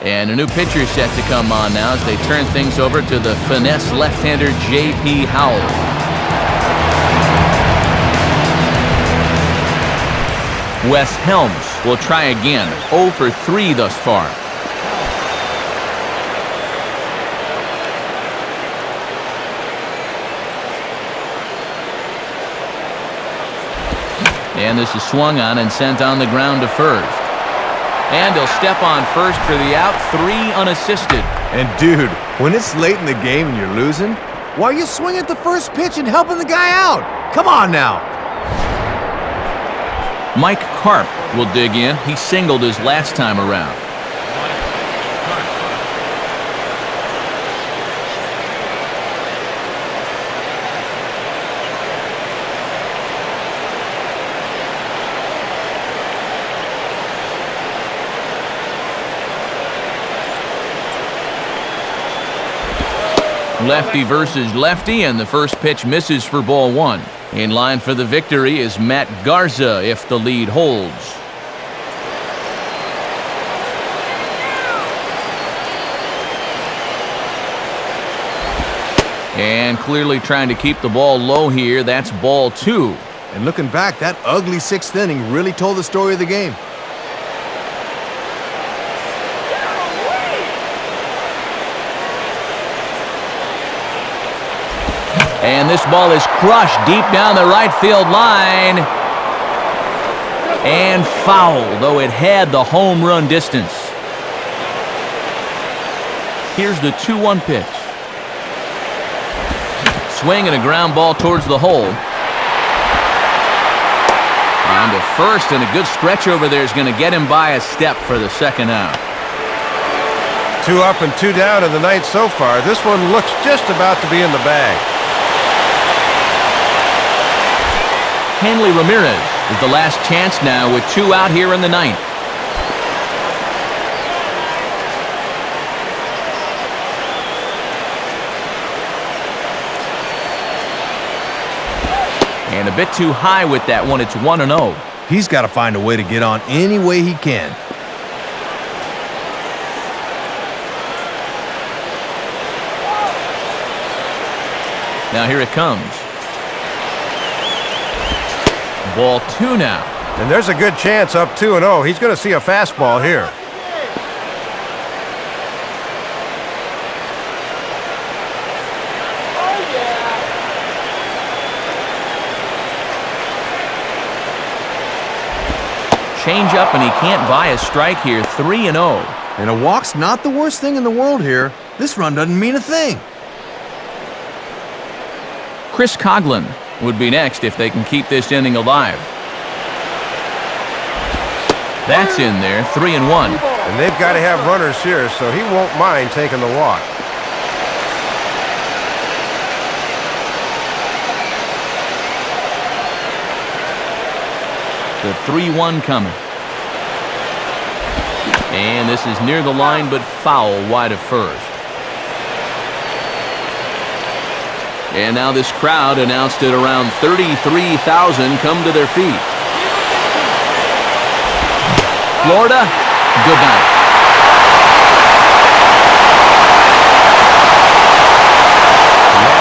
And a new pitcher set to come on now as they turn things over to the finesse left-hander J.P. Howell. Wes Helms will try again. 0 for 3 thus far. And this is swung on and sent on the ground to first. And he'll step on first for the out, 3 unassisted. And dude, when it's late in the game and you're losing, why are you swinging at the first pitch and helping the guy out? Come on now. Mike Karp will dig in. He singled his last time around. Lefty versus lefty, and the first pitch misses for ball 1. In line for the victory is Matt Garza if the lead holds. And clearly trying to keep the ball low here. That's ball 2. And looking back, that ugly 6th inning really told the story of the game. And this ball is crushed deep down the right field line. And foul, though it had the home run distance. Here's the 2-1 pitch. Swing and a ground ball towards the hole. On to first, and a good stretch over there is going to get him by a step for the second out. 2 up and 2 down in the ninth so far. This one looks just about to be in the bag. Hanley Ramirez is the last chance now with 2 out here in the ninth. And a bit too high with that one. It's 1-0. He's got to find a way to get on any way he can. Now here it comes. Ball 2 now. And there's a good chance up 2-0. He's going to see a fastball here. Change up, and he can't buy a strike here. 3-0. And a walk's not the worst thing in the world here. This run doesn't mean a thing. Chris Coghlan would be next if they can keep this inning alive. That's in there, 3-1. And they've got to have runners here, so he won't mind taking the walk. The 3-1 coming. And this is near the line, but foul wide of first. And now this crowd, announced at around 33,000, come to their feet. Florida, good night.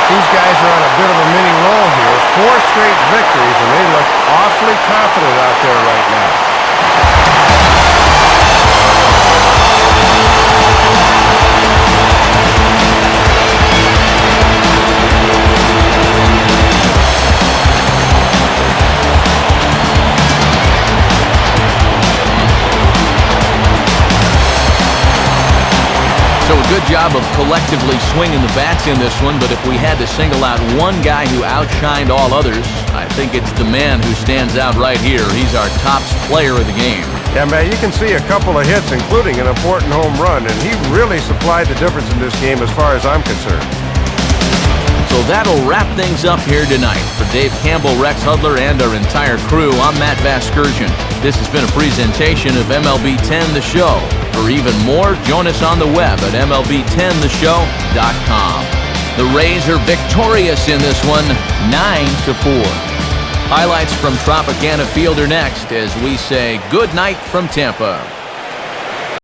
These guys are on a bit of a mini roll here. 4 straight victories, and they look awfully confident out there right now. So a good job of collectively swinging the bats in this one, but if we had to single out one guy who outshined all others, I think it's the man who stands out right here. He's our top player of the game. Yeah, man, you can see a couple of hits, including an important home run, and he really supplied the difference in this game as far as I'm concerned. So that'll wrap things up here tonight. For Dave Campbell, Rex Hudler, and our entire crew, I'm Matt Vasgersian. This has been a presentation of MLB 10 The Show. For even more, join us on the web at MLB10theshow.com. The Rays are victorious in this one, 9-4. Highlights from Tropicana Field are next as we say good night from Tampa.